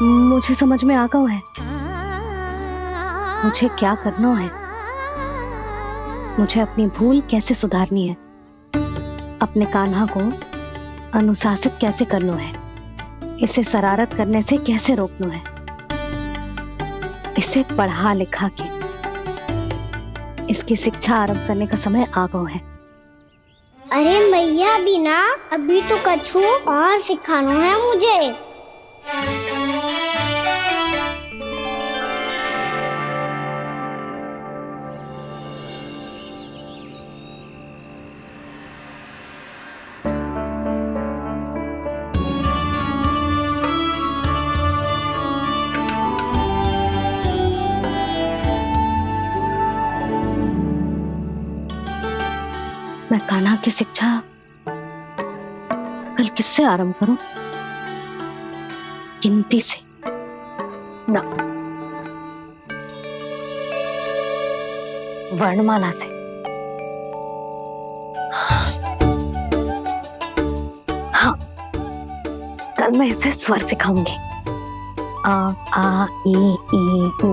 मुझे समझ में आ गया है मुझे क्या करना है। मुझे अपनी भूल कैसे सुधारनी है, अपने कान्हा को अनुशासित कैसे करना है, इसे शरारत करने से कैसे रोकना है, इसे पढ़ा लिखा के इसकी शिक्षा आरंभ करने का समय आ गया है। अरे मैया बिना अभी तो कछु और सिखाना है मुझे। मैं कान्हा की शिक्षा कल किससे आरंभ करूं? गिनती से ना, वर्णमाला से। हाँ, कल मैं इसे स्वर सिखाऊंगी। आ आ ई ऊ।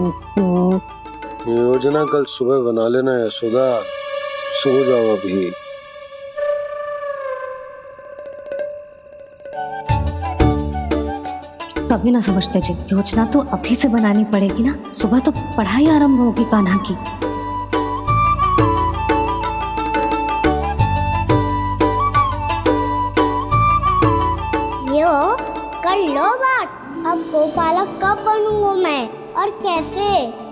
योजना कल सुबह बना लेना यशोदा, सो जाओ अभी। तभी ना समझते जी, योजना तो अभी से बनानी पड़ेगी ना, सुबह तो पढ़ाई आरंभ होगी कान्हा की। यो कर लो बात, अब गोपालक कब बनूंगा मैं और कैसे?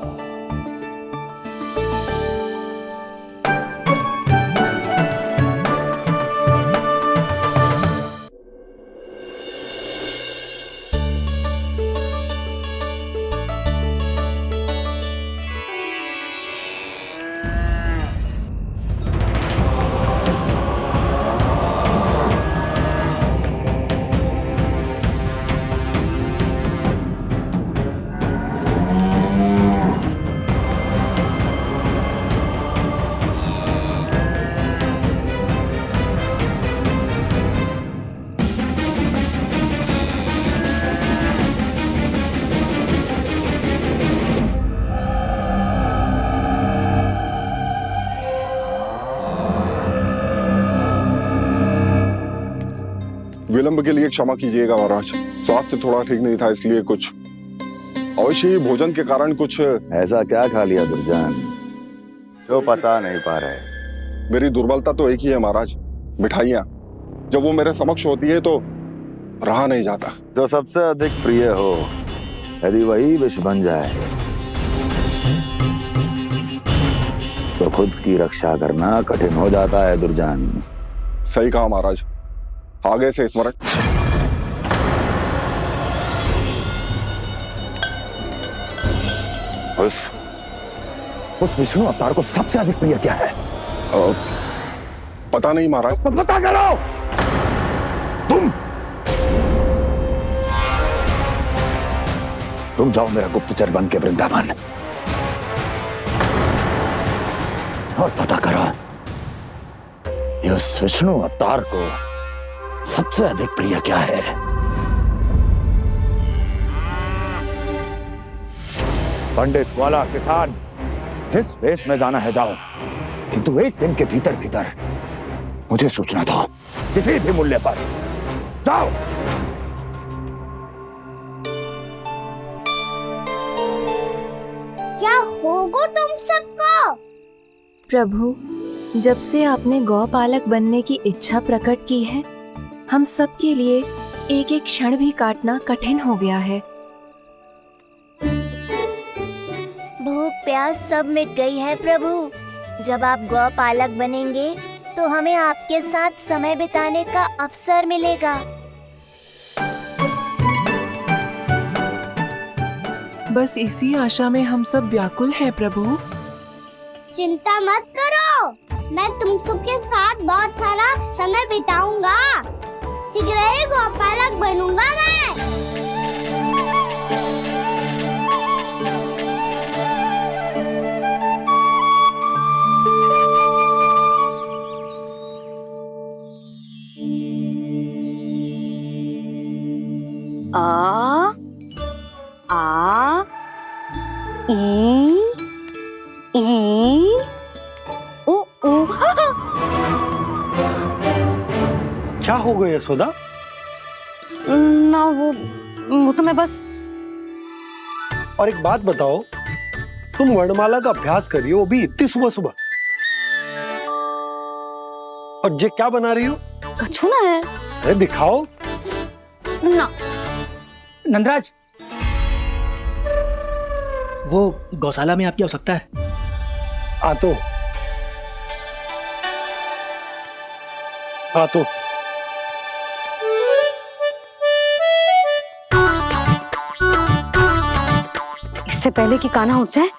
विलंब के लिए क्षमा कीजिएगा महाराज, स्वास्थ्य थोड़ा ठीक नहीं था इसलिए कुछ अवश्य ही भोजन के कारण कुछ। ऐसा क्या खा लिया दुर्जन जो पचा नहीं पा रहे? मेरी दुर्बलता तो एक ही है महाराज, मिठाइयाँ। जब वो मेरे समक्ष होती है तो रहा नहीं जाता। जो सबसे अधिक प्रिय हो यदि वही विष बन जाए तो खुद की रक्षा करना कठिन हो जाता है दुर्जन। सही कहा महाराज, आगे से स्मरण। उस विष्णु अवतार को सबसे अधिक प्रिय क्या है? पता नहीं महाराज। पता करो। तुम जाओ मेरा गुप्तचर बन के वृंदावन और पता करो उस विष्णु अवतार को सबसे अधिक प्रिय क्या है। पंडित वाला किसान जिस वेश में जाना है जाओ, किंतु एक दिन के भीतर भीतर मुझे सूचना दो, किसी भी मूल्य पर जाओ। क्या होगा तुम सबको? प्रभु, जब से आपने गौपालक बनने की इच्छा प्रकट की है, हम सब के लिए एक एक क्षण भी काटना कठिन हो गया है। भूख प्यास सब मिट गई है प्रभु। जब आप गौपालक बनेंगे तो हमें आपके साथ समय बिताने का अवसर मिलेगा। बस इसी आशा में हम सब व्याकुल हैं प्रभु। चिंता मत करो, मैं तुम सबके साथ बहुत सारा समय बिताऊंगा। शीघ्र ही गोपालक बनूंगा मैं। आ ई उ ऊ। क्या हो गया यशोदा? ना वो तो मैं बस। और एक बात बताओ, तुम वर्णमाला का अभ्यास कर रही हो, वो भी इतनी सुबह सुबह, और ये क्या बना रही हो? कछुआ है। अरे दिखाओ ना। नंदराज, वो गौशाला में आपकी आवश्यकता है। आ तो इससे पहले कि कान्हा उठ जाए,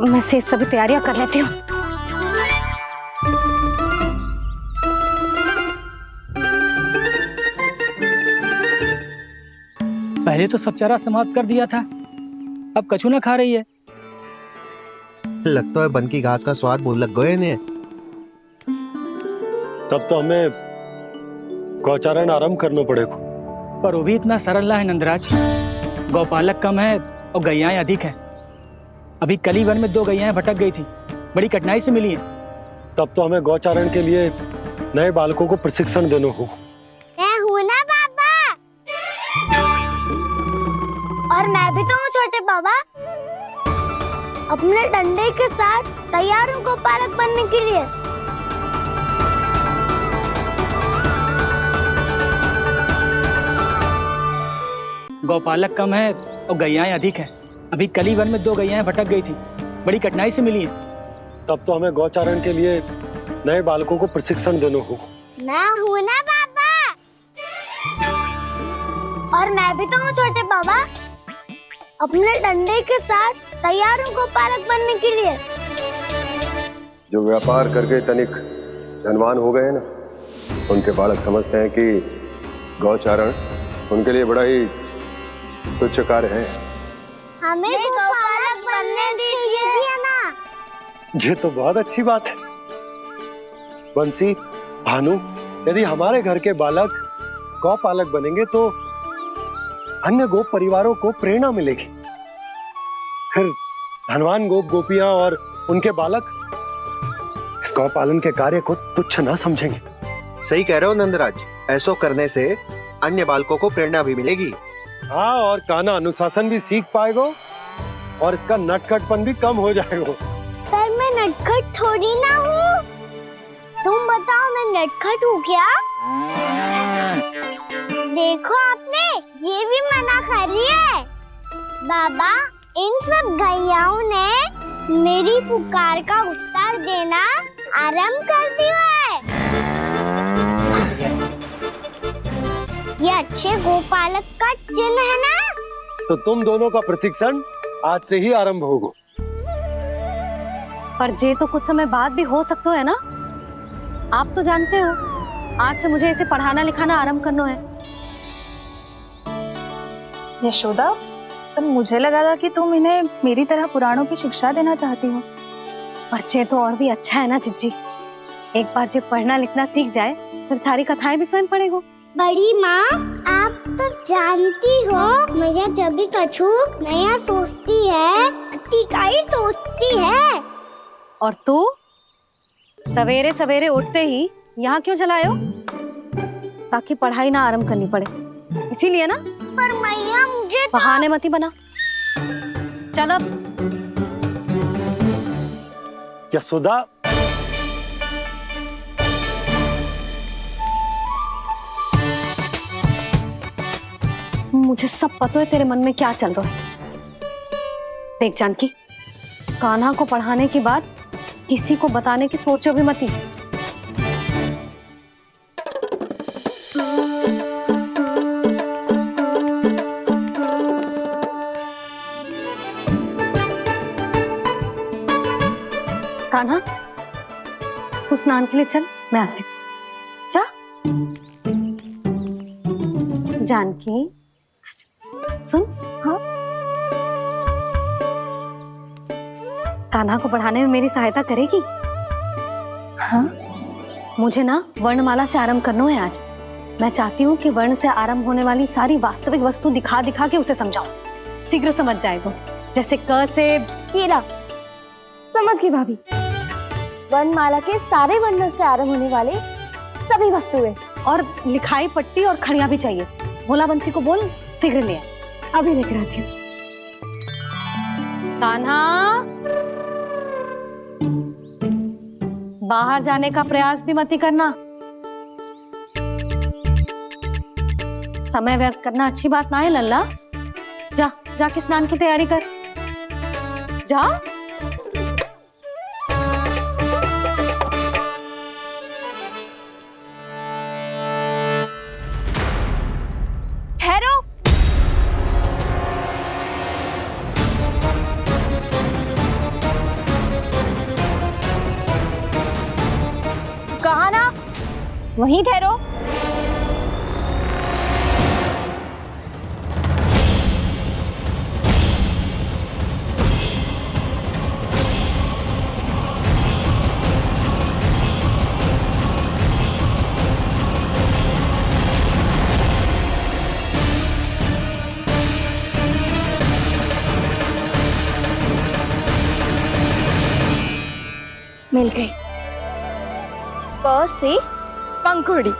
मैं से सभी तैयारियां कर लेती हूँ। पहले तो सब चारा समाप्त कर दिया था, अब कछू ना खा रही है। लगता है बन की घास का स्वाद मुंह लग गए ने। तब तो हमें गौचारण आरंभ करना पड़ेगा। पर वो भी इतना सरल ना है नंदराज। गौपालक कम है और गैयाएं अधिक है। अभी कली वन में 2 गैयाएं भटक गई थी, बड़ी कठिनाई से मिली हैं। तब तो हमें गौचारण के लिए नए बालकों को प्रशिक्षण देना होगा। मैं हूँ ना बाबा, और मैं भी तो हूँ छोटे बाबा। अपने डंडे के साथ तैयार हूँ गौपालक बनने के लिए। गौपालक कम है और गैयाएं अधिक है। अभी कली वन में 2 गैयाएं भटक गई थी, बड़ी कठिनाई से मिली हैं। तब तो हमें गौचारण के लिए नए बालकों को प्रशिक्षण देना होगा। मैं हूँ ना बाबा, और मैं भी तो हूँ छोटे बाबा। अपने डंडे के साथ तैयार हूँ गौपालक बनने के लिए। जो व्यापार करके तनिक धनवान हो गए ना, उनके बालक समझते हैं कि गौचारण उनके लिए बड़ा ही तुच्छ कार्य है। हमें गौपालक बनने दीजिए ना। ये तो बहुत अच्छी बात है। बंसी, भानु, यदि हमारे घर के बालक गौपालक बनेंगे तो अन्य गोप परिवारों को प्रेरणा मिलेगी। फिर धनवान गोप गोपियां और उनके बालक इस गौपालन के कार्य को तुच्छ ना समझेंगे। सही कह रहे हो नंदराज, ऐसा करने से अन्य बालकों को प्रेरणा भी मिलेगी। हाँ, और कान्हा अनुशासन भी सीख पाएगा और इसका नटखटपन भी कम हो जाएगा। पर मैं नटखट थोड़ी ना हूँ। तुम बताओ, मैं नटखट हूँ क्या? देखो आपने ये भी मना कर रही है। बाबा, इन सब गैयाओं ने मेरी पुकार का उत्तर देना आरंभ कर दिया है। ये अच्छे गोपालक का चिन्ह है ना? तो तुम दोनों का प्रशिक्षण आज से ही आरंभ होगा। पर जे तो कुछ समय बाद भी हो सकता है ना। आप तो जानते हो, आज से मुझे इसे पढ़ाना लिखाना आरंभ करना है। यशोदा, पर मुझे लगा था कि तुम इन्हें मेरी तरह पुराणों की शिक्षा देना चाहती हो। पर जे तो और भी अच्छा है ना जिज्जी। एक बार जब पढ़ना लिखना सीख जाए, फिर सारी कथाएं भी स्वयं पढ़ेगा। बड़ी माँ, आप तो जानती हो मेरा जब भी कछु नया सोचती है, का ही सोचती है। और तू सवेरे सवेरे उठते ही यहाँ क्यों चलाए हो? ताकि पढ़ाई ना आरंभ करनी पड़े, इसीलिए ना। पर मैया, मुझे बहाने मती बना। चल अब। यशोदा, मुझे सब पता है तेरे मन में क्या चल रहा है। देख जानकी, कान्हा को पढ़ाने की बात किसी को बताने की सोचो भी मती। कान्हा, तू स्नान के लिए चल, मैं आती हूँ। जा। जानकी, सुन। हाँ, कान्हा को पढ़ाने में मेरी सहायता करेगी? हाँ, मुझे ना वर्णमाला से आरंभ करना है आज। मैं चाहती हूँ कि वर्ण से आरंभ होने वाली सारी वास्तविक वस्तु दिखा दिखा के उसे समझाऊं, शीघ्र समझ जाएगा। जैसे क से कीड़ा। समझ गई भाभी। वर्णमाला के सारे वर्णों से आरंभ होने वाले सभी वस्तुएं। और लिखाई पट्टी और खड़िया भी चाहिए। भोला बंसी को बोल शीघ्र ले आए। अभी लेकर आती हूँ। कान्हा, बाहर जाने का प्रयास भी मत ही करना। समय व्यर्थ करना अच्छी बात ना है लल्ला। जा जाके स्नान की तैयारी कर। जा। ठहरो। कहा ना, वहीं ठहरो। मिल गई। प से पंखुड़ी।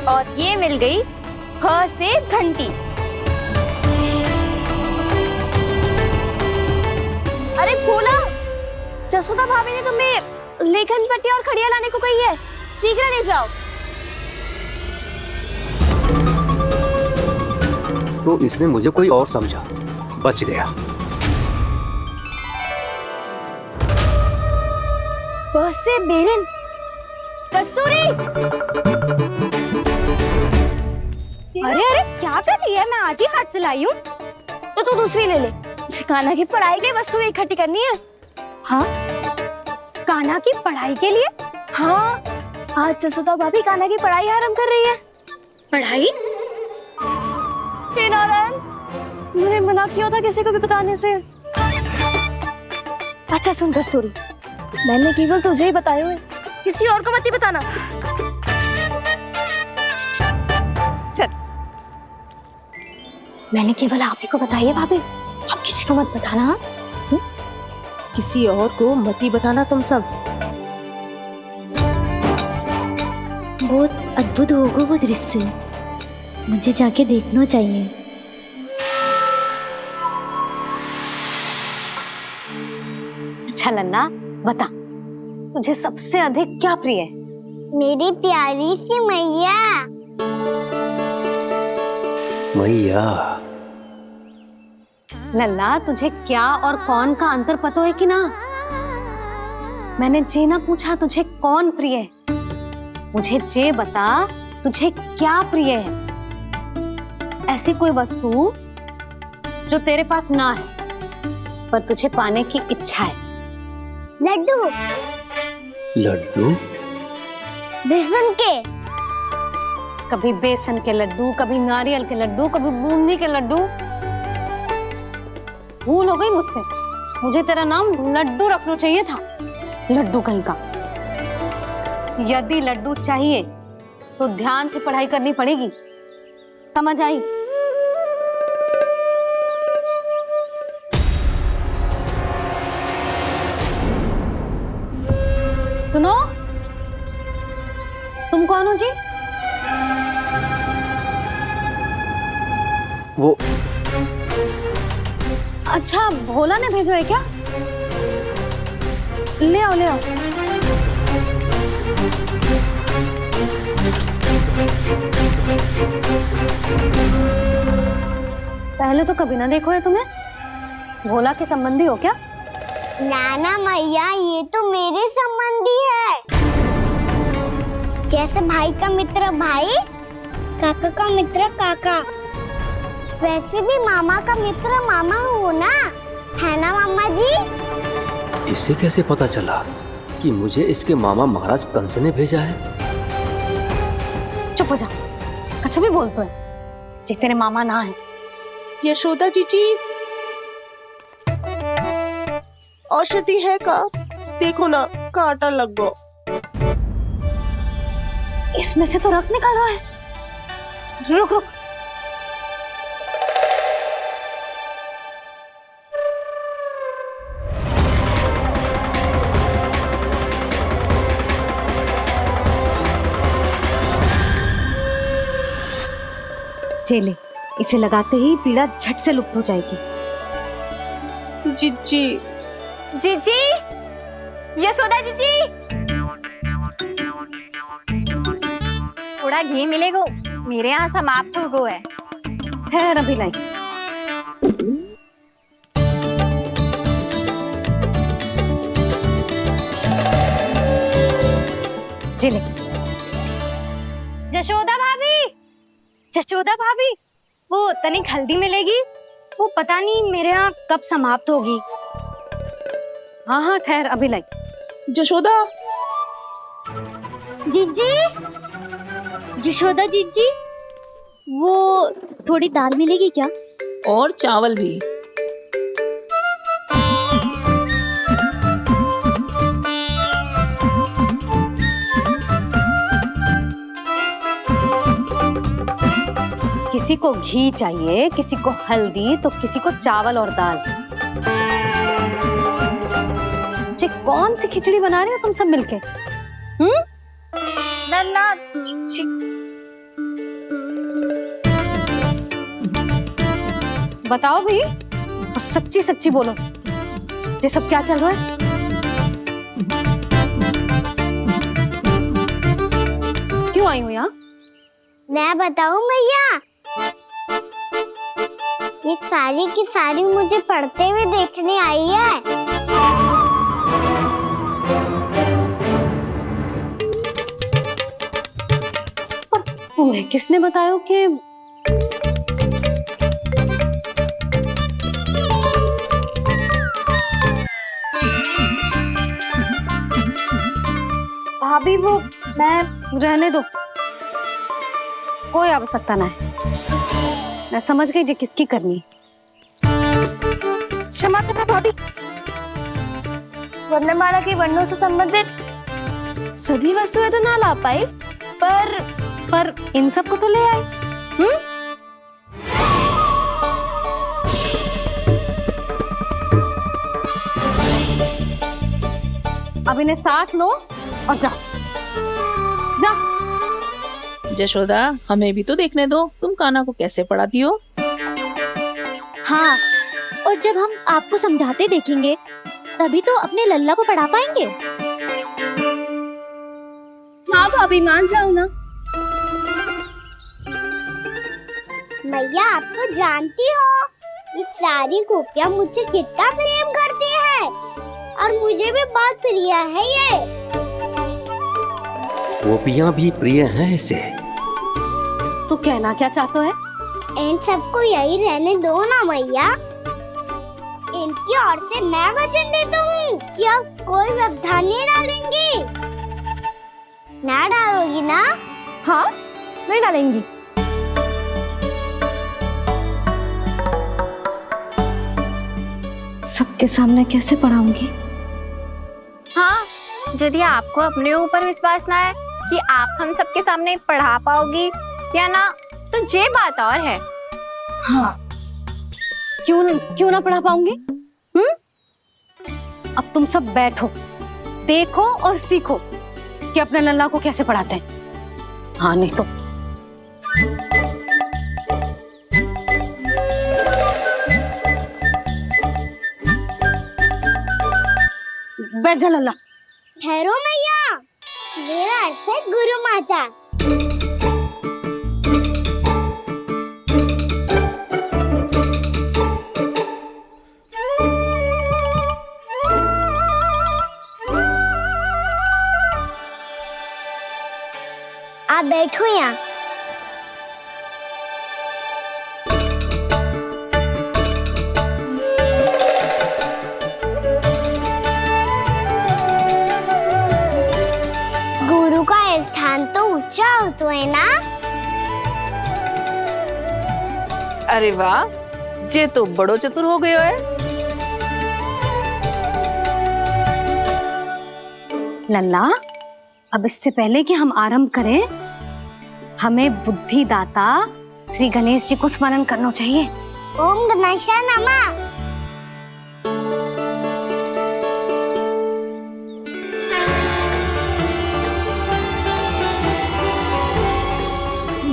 और ये मिल गई ख से घंटी। अरे भोला, जसोदा भाभी ने तुम्हें लेखन पट्टी और खड़िया लाने को कही है, शीघ्र ले जाओ। तो इसने मुझे कोई और समझा, बच गया। बस से बेरन। कस्तूरी। अरे अरे क्या कर रही है? मैं आज ही हाथ से लाई हूँ। तो तू दूसरी ले ले। कान्हा की पढ़ाई के वस्तुएं इकट्ठी करनी है। हाँ, कान्हा की पढ़ाई के लिए? हाँ, आज जसोदा भाभी कान्हा की पढ़ाई आरंभ कर रही है। पढ़ाई? हे नारायण, मैंने मना किया था किसी को भी बताने से। अच्छा सुन कस्तूरी, मैंने केवल तुझे ही बताए हुए, किसी और को मत ही बताना। चल। मैंने केवल आप ही को बताई है भाभी, आप किसी को मत बताना। हाँ? किसी और को मत ही बताना तुम सब। बहुत अद्भुत होगा वो दृश्य, मुझे जाके देखना चाहिए। अच्छा लल्ला, बता तुझे सबसे अधिक क्या प्रिय है? मेरी प्यारी सी मैया। मैया। लल्ला, तुझे क्या और कौन का अंतर पता है कि ना? मैंने जे ना पूछा तुझे कौन प्रिय है, मुझे जे बता तुझे क्या प्रिय है। ऐसी कोई वस्तु जो तेरे पास ना है पर तुझे पाने की इच्छा है। लड्डू। लड्डू? बेसन के। कभी बेसन के लड्डू, कभी नारियल के लड्डू, कभी बूंदी के लड्डू। भूल हो गई मुझसे, मुझे तेरा नाम लड्डू रखना चाहिए था। लड्डू कहीं का। यदि लड्डू चाहिए तो ध्यान से पढ़ाई करनी पड़ेगी, समझ आई? सुनो, तुम कौन हो जी? वो अच्छा, भोला ने भेजो है क्या? ले आओ ले आओ। पहले तो कभी ना देखो है तुम्हें। भोला के संबंधी हो क्या? नाना मैया, ये तो मेरे संबंधी है। जैसे भाई का मित्र भाई, काका का मित्र काका, वैसे भी मामा का मित्र मामा हो ना, है ना मामा जी? इसे कैसे पता चला कि मुझे इसके मामा महाराज कंस ने भेजा है? चुप हो जा, कुछ भी बोलते है। जे तेरे मामा ना है यशोदा जीजी, औषधि है का? देखो ना, कांटा लग गो। इसमें से तो रक्त निकल रहा है। रुक रुक। चले, इसे लगाते ही पीड़ा झट से लुप्त हो जाएगी। जीजी, जीजी, यशोदा जीजी, थोड़ा घी मिलेगा, मेरे यहाँ समाप्त हो गो है। ठहर अभी लाई। जिले। जशोदा भाभी, जशोदा भाभी, वो तनिक हल्दी मिलेगी? वो पता नहीं मेरे यहाँ कब समाप्त होगी। हाँ हाँ ठहर अभी लाई। जशोदा, जीजी, जशोदा जीजी, वो थोड़ी दाल मिलेगी क्या? और चावल भी। किसी को घी चाहिए, किसी को हल्दी, तो किसी को चावल और दाल। जी कौन सी खिचड़ी बना रहे हो तुम सब मिलके? नन्ना, बताओ भाई, और सच्ची सच्ची बोलो, ये सब क्या चल रहा है? क्यों आई हो यहाँ? मैं बताऊं भैया, ये सारी की सारी मुझे पढ़ते हुए देखने आई है। पर तुम्हें किसने बताया कि भाभी? वो मैं रहने दो, कोई आवश्यकता ना है। मैं समझ गई जी किसकी करनी। क्षमा करना भाभी, वर्णमाला के वर्णों से संबंधित सभी वस्तुएं तो ना ला पाई, पर इन सब को तो ले आए। अब इन्हें साथ लो और जाओ। जा। जशोदा, हमें भी तो देखने दो, तुम कान्हा को कैसे पढ़ाती हो। हाँ, और जब हम आपको समझाते देखेंगे तभी तो अपने लल्ला को पढ़ा पाएंगे। हाँ भाभी, मान जाओ ना। मैया, आप तो जानती हो ये सारी गोपियां मुझसे कितना प्रेम करती है, और मुझे भी बहुत प्रिय है ये। गोपियां भी प्रिय हैं इसे। तू कहना क्या चाहता है? इन सबको यही रहने दो ना मैया। इनकी ओर से मैं वचन देता हूँ कि अब कोई व्यवधान नहीं डालेंगी। ना डालोगी ना? हाँ, मैं डालेंगी। सबके सामने कैसे पढ़ाऊंगी? हाँ, यदि आपको अपने ऊपर विश्वास ना है कि आप हम सबके सामने पढ़ा पाओगी या ना, तो ये बात और है। हाँ, क्यों ना पढ़ा पाऊंगी? अब तुम सब बैठो, देखो और सीखो कि अपने लल्ला को कैसे पढ़ाते हैं। हाँ, नहीं तो बैठ जा लल्ला। ठहरो मैया, मेरा अर्थ है गुरु माता। आप बैठो यहाँ। गुरु का स्थान तो ऊंचा होता है ना? अरे वाह, जे तो बड़ो चतुर हो गयो है। लल्ला, अब इससे पहले कि हम आरंभ करें, हमें बुद्धिदाता श्री गणेश जी को स्मरण करना चाहिए। ओम गणेशाय नमः।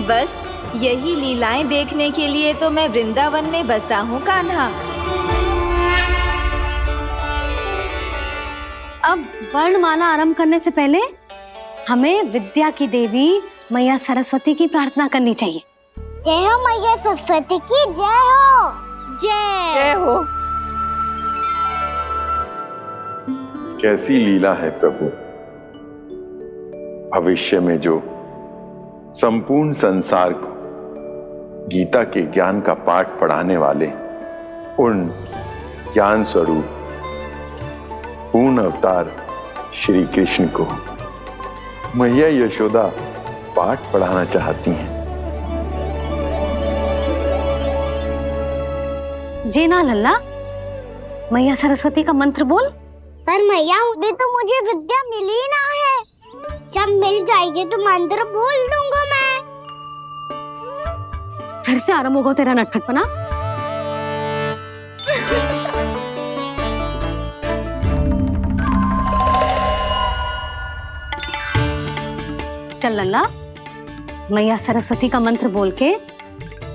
बस यही लीलाएं देखने के लिए तो मैं वृंदावन में बसा हूँ कान्हा। अब वर्णमाला आरंभ करने से पहले हमें विद्या की देवी मैया सरस्वती की प्रार्थना करनी चाहिए। जय हो मैया सरस्वती की जय हो। जय हो। कैसी लीला है प्रभु, भविष्य में जो संपूर्ण संसार को गीता के ज्ञान का पाठ पढ़ाने वाले उन ज्ञान स्वरूप पूर्ण अवतार श्री कृष्ण को मैया यशोदा पाठ पढ़ाना चाहती हैं। जी ना लल्ला, मैया सरस्वती का मंत्र बोल। पर मैया अभी तो मुझे विद्या मिली ना है, जब मिल जाएगी तो मंत्र बोल दूंगा मैं। फिर से आरंभ होगा तेरा नटखटपना। चल लल्ला, मैया सरस्वती का मंत्र बोल के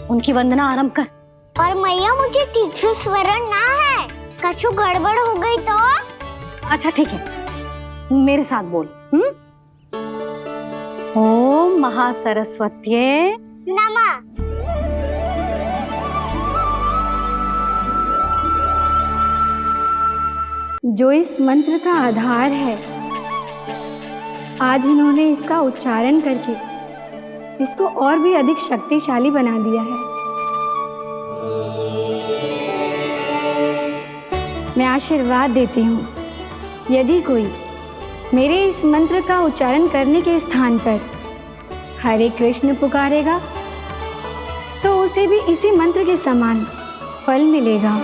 उनकी वंदना आरंभ कर। और मैया मुझे ठीक से स्मरण ना है, कछु गड़बड़ हो गई तो? अच्छा ठीक है, मेरे साथ बोल। ओम महासरस्वत्ये नमः। जो इस मंत्र का आधार है, आज इन्होंने इसका उच्चारण करके इसको और भी अधिक शक्तिशाली बना दिया है। मैं आशीर्वाद देती हूँ, यदि कोई मेरे इस मंत्र का उच्चारण करने के स्थान पर हरे कृष्ण पुकारेगा तो उसे भी इसी मंत्र के समान फल मिलेगा।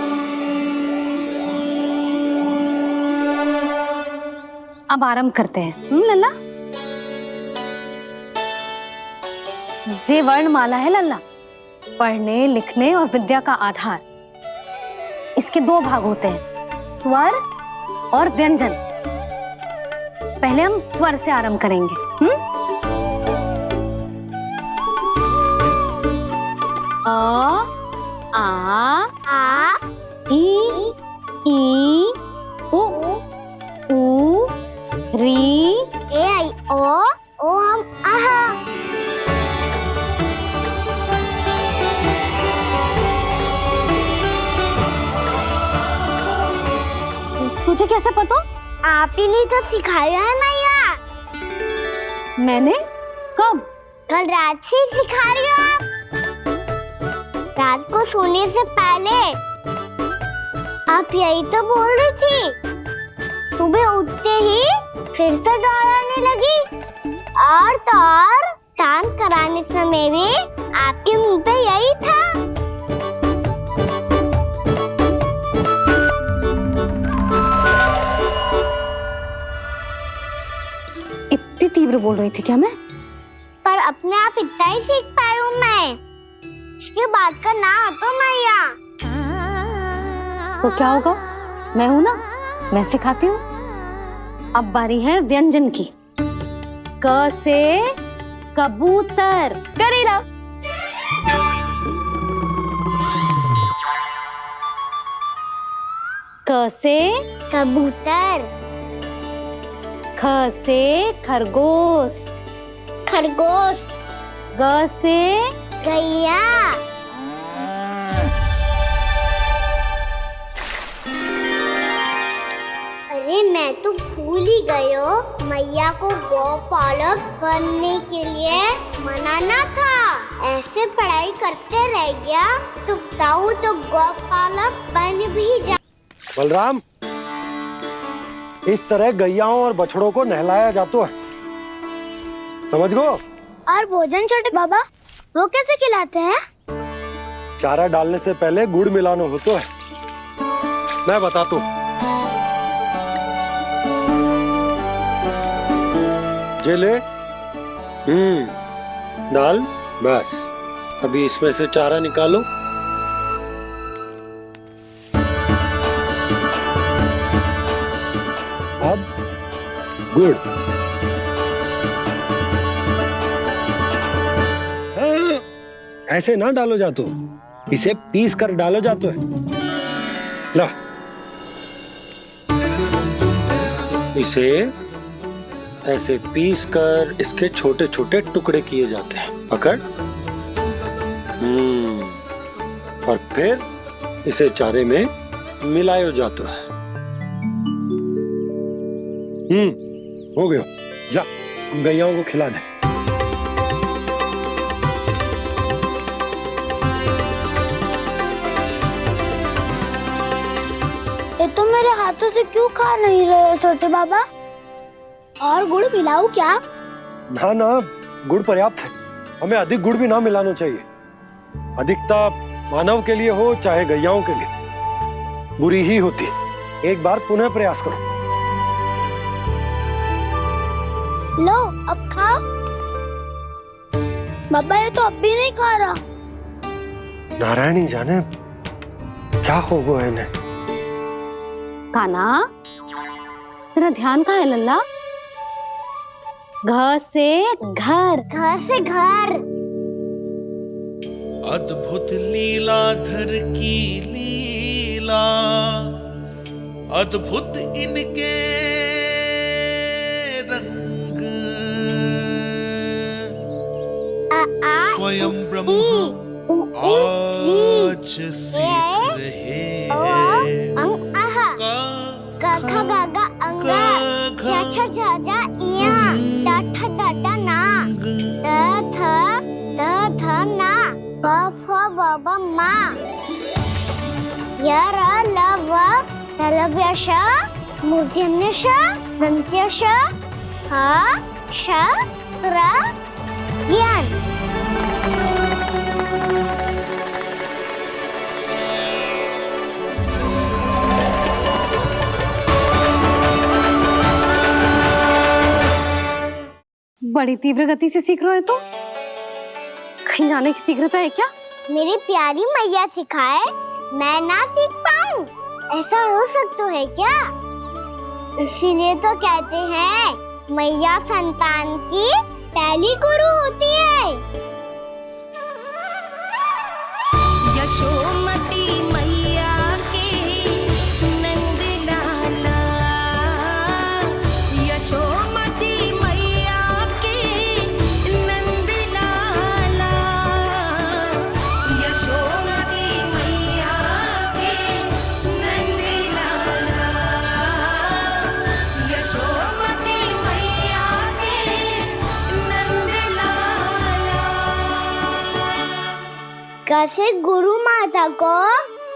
अब आरंभ करते हैं। लल्ला, जे वर्णमाला है लल्ला, पढ़ने लिखने और विद्या का आधार। इसके दो भाग होते हैं, स्वर और व्यंजन। पहले हम स्वर से आरंभ करेंगे। अ, आ, ई, उ, री, ए आई ओ हम आहा। तुझे कैसे पता? आप ही ने तो सिखाया है मैया। मैंने? कब? कल रात से सिखा रही हो आप। रात को सोने से पहले आप यही तो बोल रही थी। सुबह उठते ही फिर से दोहराने लगी, और तो और चांद कराने समय भी आपके मुंह पे यही था। इतनी तीव्र बोल रही थी क्या मैं? पर अपने आप इतना ही सीख पाई हूँ मैं। इसके बाद का ना तो मैया। तो क्या होगा? मैं हूं ना, मैं सिखाती हूँ। अब बारी है व्यंजन की। क से कबूतर। करेला। क से कबूतर। ख से खरगोश। खरगोश। ग से गैया। अरे मैं तो भूल ही गई हो, मैया को गौपालक बनने के लिए मनाना था। ऐसे पढ़ाई करते रह गया तो ताऊ तो गौपालक बन भी जा। बलराम, इस तरह गैयाओं और बछड़ों को नहलाया जाता है, समझ गो? और भोजन छोटे बाबा, वो कैसे खिलाते हैं? चारा डालने से पहले गुड़ मिलाना हो तो है। मैं बताता हूँ। जे ले। डाल। बस अभी इसमें से चारा निकालो। अब गुड़। ऐसे ना डालो जातो, इसे पीस कर डालो जातो है। ला, इसे ऐसे पीस कर इसके छोटे छोटे टुकड़े किए जाते हैं। पकड़। और फिर इसे चारे में मिलायो जाता है। हो गया। जा, गैयाओं को खिला दे। ये तो मेरे हाथों से क्यों खा नहीं रहे हो छोटे बाबा? और गुड़ मिलाऊं क्या? ना ना, गुड़ पर्याप्त है। हमें अधिक गुड़ भी ना मिलाना चाहिए। अधिकता मानव के लिए हो चाहे गैयाओं के लिए बुरी ही होती। एक बार पुनः प्रयास करो। लो अब खाओ। बाबा ये तो अब भी नहीं खा रहा। नारायणी जाने क्या हो गया इन्हें। कान्हा, तेरा ध्यान कहाँ है लल्ला? घर से घर, घर से घर। अद्भुत लीलाधर की लीला, अद्भुत इनके रंग, स्वयं ब्रह्मा आज सीख रहे हैं। गा गा गा अंगा, छा छा छा जा इया, डा ठा डा डा ना, दा धा ना, ब फ ब ब मा, य र ल व ललव्य श, मूर्धन्य श, दन्त्य श, ह श र ज्ञान। बड़ी तीव्र गति से सीख रहे हो तो कहीं जाने की शीघ्रता है क्या? मेरी प्यारी मैया सिखाए, मैं ना सीख पाऊं, ऐसा हो सकता है क्या? इसीलिए तो कहते हैं मैया संतान की पहली गुरु होती है। यशोमती मैया के नंद लाला, यशोमती मैया के नंद लाला, यशोमती मैया के नंद लाला, यशोमती मैया के नंद लाला। कैसे गुरु माता को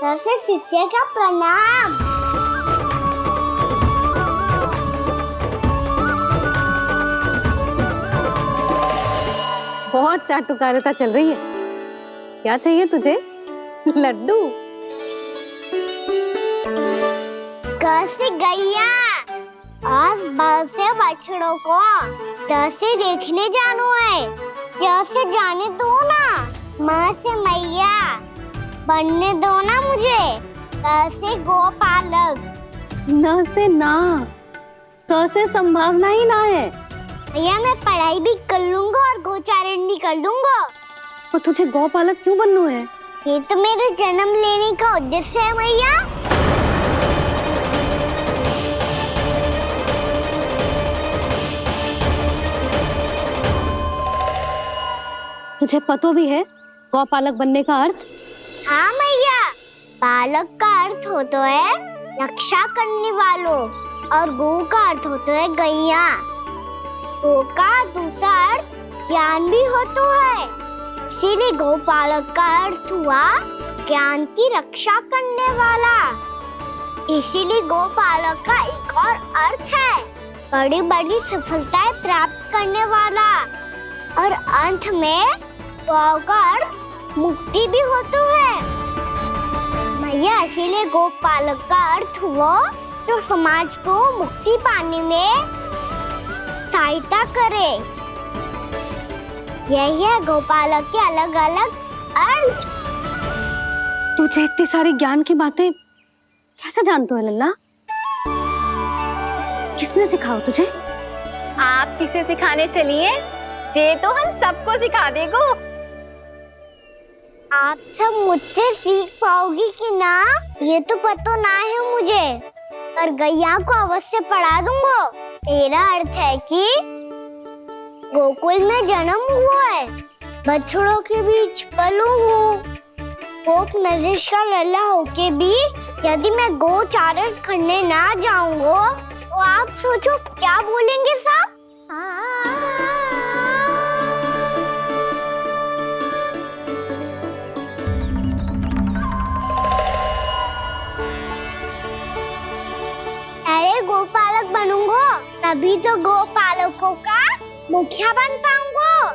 कैसे शिष्य का प्रणाम। बहुत चाटुकारिता चल रही है। क्या चाहिए तुझे? लड्डू? कैसे गैया और बल से बछड़ों को कैसे देखने जानो है, जैसे जाने दो ना, माँ से मैया बनने दो ना मुझे, कैसे गोपालक। न से ना, स से संभावना ही ना है। भैया मैं पढ़ाई भी कर लूंगा और गोचारण भी कर दूंगा। और तुझे गौपालक क्यों बनना है? ये तो मेरे जन्म लेने का उद्देश्य है भैया। तुझे पतो भी है गौपालक बनने का अर्थ? हाँ मैया, पालक का अर्थ होता है रक्षा करने वालों और गो का अर्थ होता है गैया। गो का दूसरा अर्थ ज्ञान भी होता है, इसीलिए गोपालक का अर्थ हुआ ज्ञान की रक्षा करने वाला। इसीलिए गोपालक का एक और अर्थ है बड़ी बड़ी सफलताएं प्राप्त करने वाला। और अंत में गौ का अर्थ मुक्ति भी हो तो है मैया। इसीलिए गोपालक का अर्थ हुआ जो समाज को मुक्ति पाने में सहायता करे। यही है गोपालक के अलग अलग अर्थ। तुझे इतनी सारी ज्ञान की बातें कैसे जानते हो लल्ला? किसने सिखाओ तुझे? आप किसे सिखाने चलिए, जे तो हम सबको सिखा देगो। आप सब मुझसे सीख पाओगी कि ना ये तो पता ना है मुझे, पर गैया को अवश्य पढ़ा दूंगा। मेरा अर्थ है कि गोकुल में जन्म हुआ है, बछड़ों के बीच पलू हूँ। गोप नरेश का लल्ला होके भी यदि मैं गोचारण करने ना जाऊंगा तो आप सोचो क्या बोलेंगे साहब? अरे गोपालक बनूंगा तभी तो गोपालकों का मुखिया बन पाऊंगा।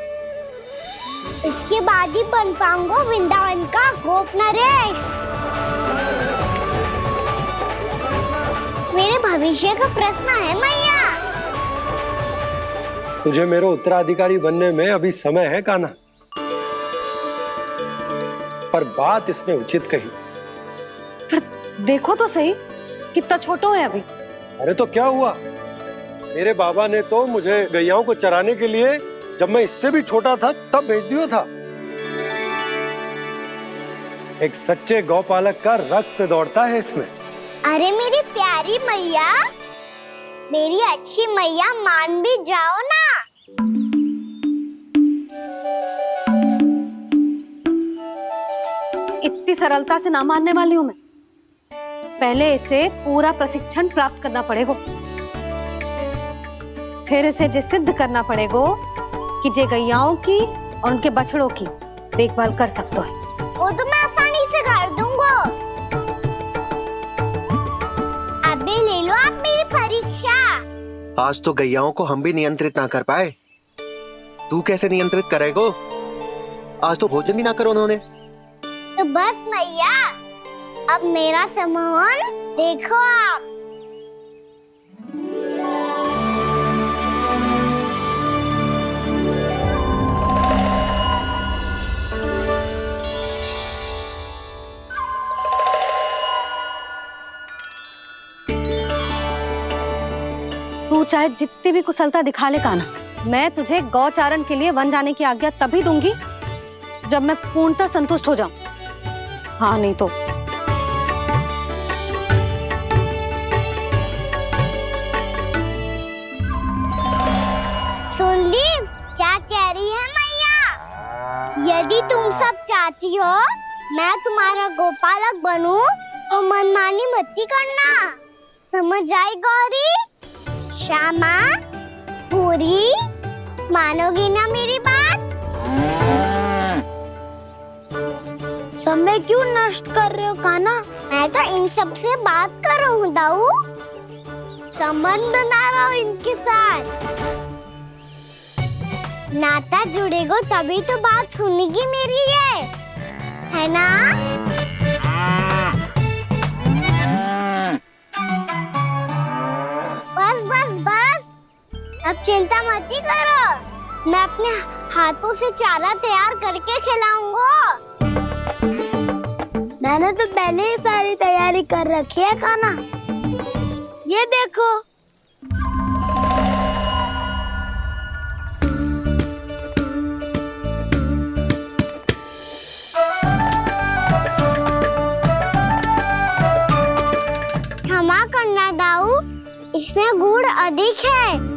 इसके बाद ही बन पाऊंगा वृंदावन का गोप नरेश। मेरे भविष्य का प्रश्न है मैया। तुझे मेरे उत्तराधिकारी बनने में अभी समय है कान्हा, पर बात इसने उचित कही। पर देखो तो सही, कितना छोटो है अभी। अरे तो क्या हुआ, मेरे बाबा ने तो मुझे गैयाओं को चराने के लिए जब मैं इससे भी छोटा था तब भेज दिया था। एक सच्चे गौपालक का रक्त दौड़ता है इसमें। अरे मेरी प्यारी मैया, मेरी अच्छी मैया, मान भी जाओ ना। इतनी सरलता से ना मानने वाली हूं मैं। पहले इसे पूरा प्रशिक्षण प्राप्त करना पड़ेगा, फिर इसे जे सिद्ध करना पड़ेगा कि जे गैयाओं की और उनके बछड़ों की देखभाल कर सकते हैं। वो तो मैं आसानी से कर दूंगा। अबे ले लो आप मेरी परीक्षा। आज तो गैयाओं को हम भी नियंत्रित ना कर पाए, तू कैसे नियंत्रित करेगो? आज तो भोजन भी ना करो उन्होंने। तो बस मैया, अब मेरा सम्मान देखो आप। तू चाहे जितनी भी कुशलता दिखा ले कान्हा, मैं तुझे गौचारण के लिए वन जाने की आज्ञा तभी दूंगी जब मैं पूर्णतः संतुष्ट हो जाऊं। हाँ नहीं तो सुन ली क्या कह रही है मैया? यदि तुम सब चाहती हो मैं तुम्हारा गोपालक बनूं तो मनमानी मत करना, समझ आई गौरी? श्यामा, पूरी, मानोगी ना मेरी बात? समय क्यों नष्ट कर रहे हो कान्हा? मैं तो इन सब से बात कर रहा हूँ दाऊ, संबंध बना रहा हूँ इनके साथ। नाता जुड़ेगा तभी तो बात सुनेगी मेरी, है ना? बस बस बस, अब चिंता मत ही करो, मैं अपने हाथों से चारा तैयार करके खिलाऊंगा। मैंने तो पहले ही सारी तैयारी कर रखी है कान्हा, ये देखो। क्षमा करना दाऊ, इसमें गुड़ अधिक है।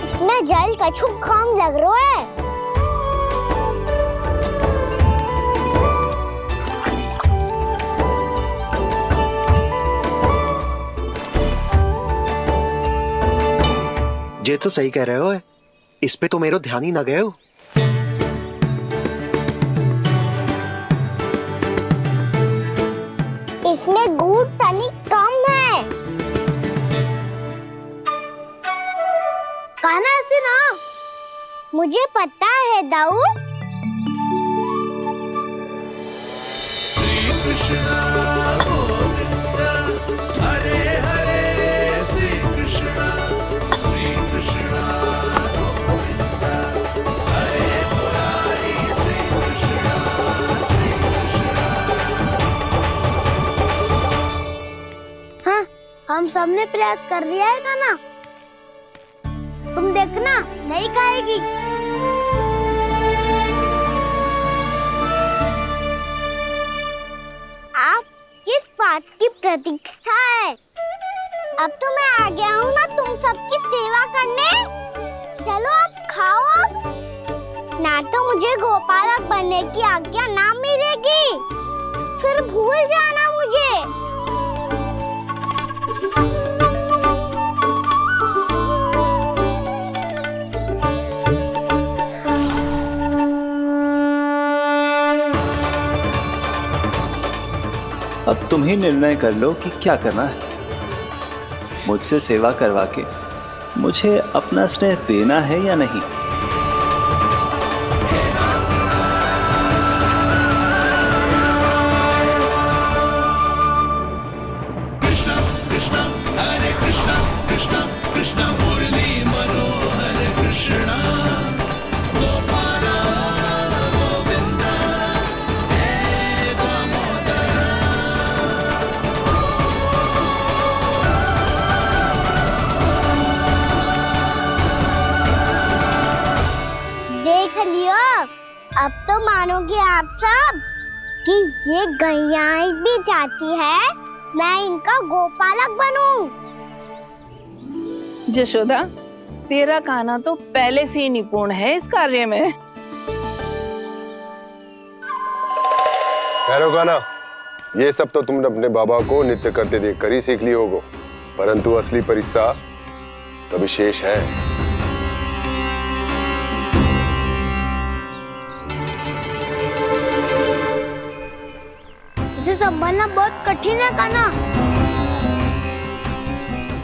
इसमें जल कछु कम लग रहा है। ये तो सही कह रहे हो, इस पे तो मेरो ध्यान ही ना गए हो। मुझे पता है दाऊ। श्री कृष्ण गोविंद हरे हरे, श्री कृष्ण गोविंद हरे मुरारी, श्री कृष्ण। हाँ, हम सबने प्रयास कर लिया है गाना। तुम देखना नहीं खाएगी। आप किस बात की प्रतीक्षा है? अब तो मैं आ गया हूँ ना तुम सबकी सेवा करने। चलो अब खाओ अब। ना तो मुझे गोपालक बनने की आज्ञा ना मिलेगी, फिर भूल जाना मुझे। अब तुम ही निर्णय कर लो कि क्या करना है। मुझसे सेवा करवा के मुझे अपना स्नेह देना है या नहीं। कृष्ण कृष्ण हरे कृष्ण, कृष्ण कृष्ण मुरली मनोहर कृष्ण, गोपाल गोविंद हे दामोदर। देख लियो, अब तो मानोगे आप सब कि ये गैयाएं भी चाहती है मैं इनका गोपालक बनूं। जशोदा, तेरा कान्हा तो पहले से ही निपुण है इस कार्य में। खैर होगा ना, ये सब तो तुमने अपने बाबा को नित्य करते देखकर ही सीख ली होगो, परंतु असली परिस्सा तो विशेष है। उसे संभालना बहुत कठिन है कान्हा।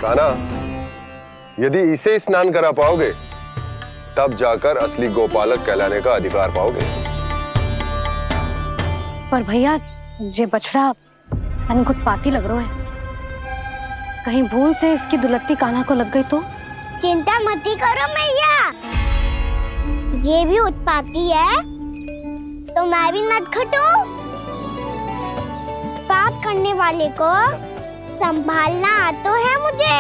कान्हा, यदि इसे स्नान करा पाओगे तब जाकर असली गोपालक कहलाने का अधिकार पाओगे। पर भैया, ये बछड़ा अनगुतपाती लग रहा है। कहीं भूल से इसकी दुलत्ती कान्हा को लग गई तो? चिंता मत करो मैया, ये भी उत्पाती है तो मैं भी नटखट हूँ। पाप करने वाले को संभालना आता है मुझे।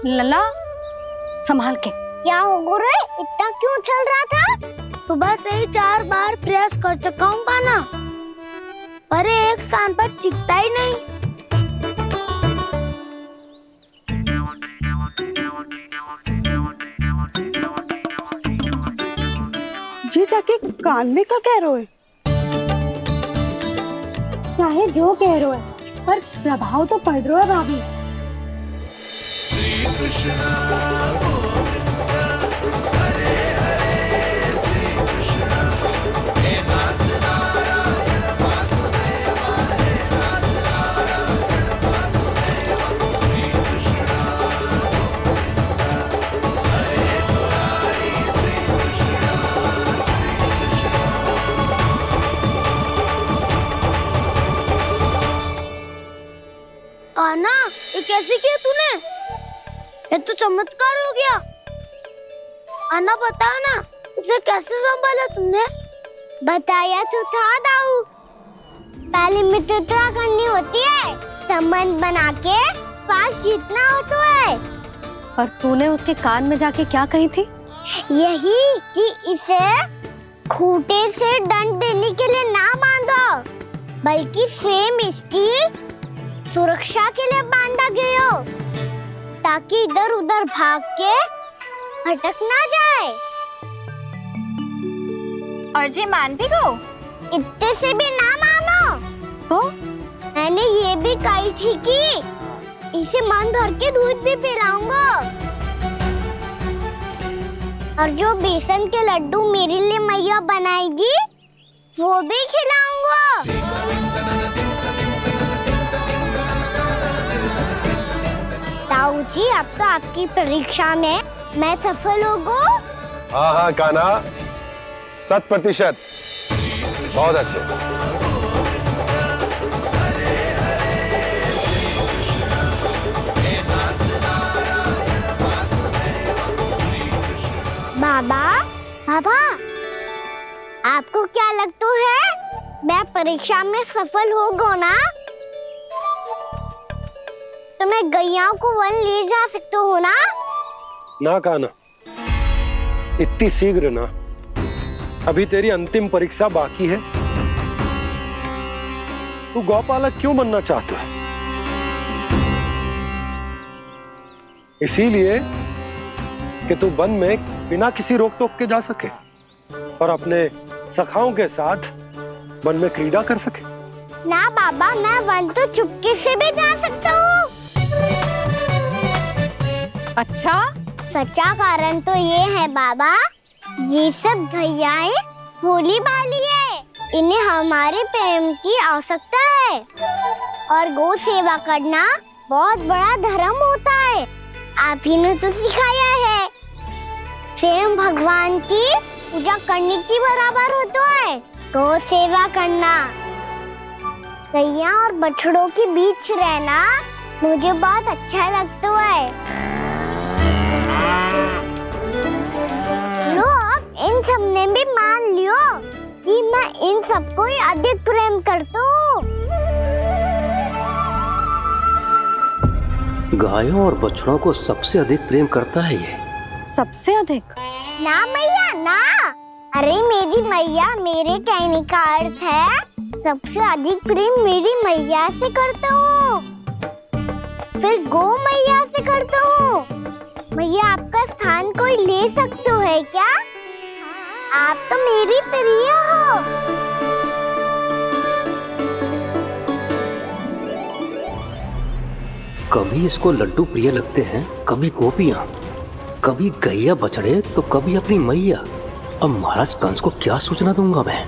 लला, संभाल के। क्या हो गुरु, इतना क्यों चल रहा था? सुबह से ही 4 बार प्रयास कर चुका हूँ कान्हा, पर एक स्थान पर टिकता ही नहीं। जी जाके कान में क्या कह रहे हो? चाहे जो कह रहे हो, पर प्रभाव तो पड़ रहा है भाभी। श्री कृष्ण गोविंद हरे हरे, श्री कृष्ण हे नाथ नारायण वासुदेव, हे नाथ नारायण वासुदेव, श्री कृष्ण गोविंद हरे मुरारी, श्री कृष्ण, श्री कृष्ण। कान्हा, ये कैसे किया तूने? ये तो चमत्कार हो गया। आना बता ना, इसे कैसे संभाला तुमने? बताया तो था दाऊ, पहले मित्रता करनी होती है, संबंध बना के पास जीतना होता है। और तूने उसके कान में जाके क्या कही थी? यही कि इसे खूंटे से दंड देने के लिए ना बांधो, बल्कि स्वयं इसकी सुरक्षा के लिए बांधा गया हो, ताकि इधर उधर भाग के भटक ना जाए। और जी मान भी गो? इतने से भी ना मानो तो मैंने ये भी कही थी कि इसे मन भर के दूध भी पिलाऊंगा, और जो बेसन के लड्डू मेरे लिए मैया बनाएगी वो भी खिलाऊंगा। ताऊ जी, अब तो आपकी परीक्षा में मैं सफल होगा। हाँ हाँ कान्हा, 100%। बहुत अच्छे। बाबा, बाबा, आपको क्या लगता है मैं परीक्षा में सफल होगा ना? तो मैं गैयाओं को वन ले जा सकता हूँ ना? ना कान्हा, इतनी शीघ्र ना। अभी तेरी अंतिम परीक्षा बाकी है। तू गौपालक क्यों बनना चाहता है? इसीलिए कि तू वन में बिना किसी रोक टोक के जा सके और अपने सखाओं के साथ वन में क्रीड़ा कर सके। ना बाबा, मैं वन तो चुपके से भी जा सकता हूँ। अच्छा, सच्चा कारण तो ये है बाबा, ये सब गैयाएं भोली भाली है। इन्हें हमारे प्रेम की आवश्यकता है और गौ सेवा करना बहुत बड़ा धर्म होता है। आप ही ने तो सिखाया है, स्वयं भगवान की पूजा करने की बराबर होता है गौ सेवा करना। गैया और बछड़ों के बीच रहना मुझे बहुत अच्छा लगता है। लो, अब इन सब ने भी मान लियो कि मैं इन सबको ही अधिक प्रेम करता हूँ। गायों और बछड़ों को सबसे अधिक प्रेम करता है ये। सबसे अधिक? ना मैया ना, अरे मेरी मैया, मेरे कहने का अर्थ है सबसे अधिक प्रेम मेरी मैया से करता हूँ, फिर गौ मैया से करता हूँ। मैया, आपका स्थान कोई ले सकते है क्या? आप तो मेरी प्रिय हो। कभी इसको लड्डू प्रिय लगते हैं, कभी गोपियां, कभी गैया बछड़े, तो कभी अपनी मैया। अब महाराज कंस को क्या सूचना दूंगा मैं?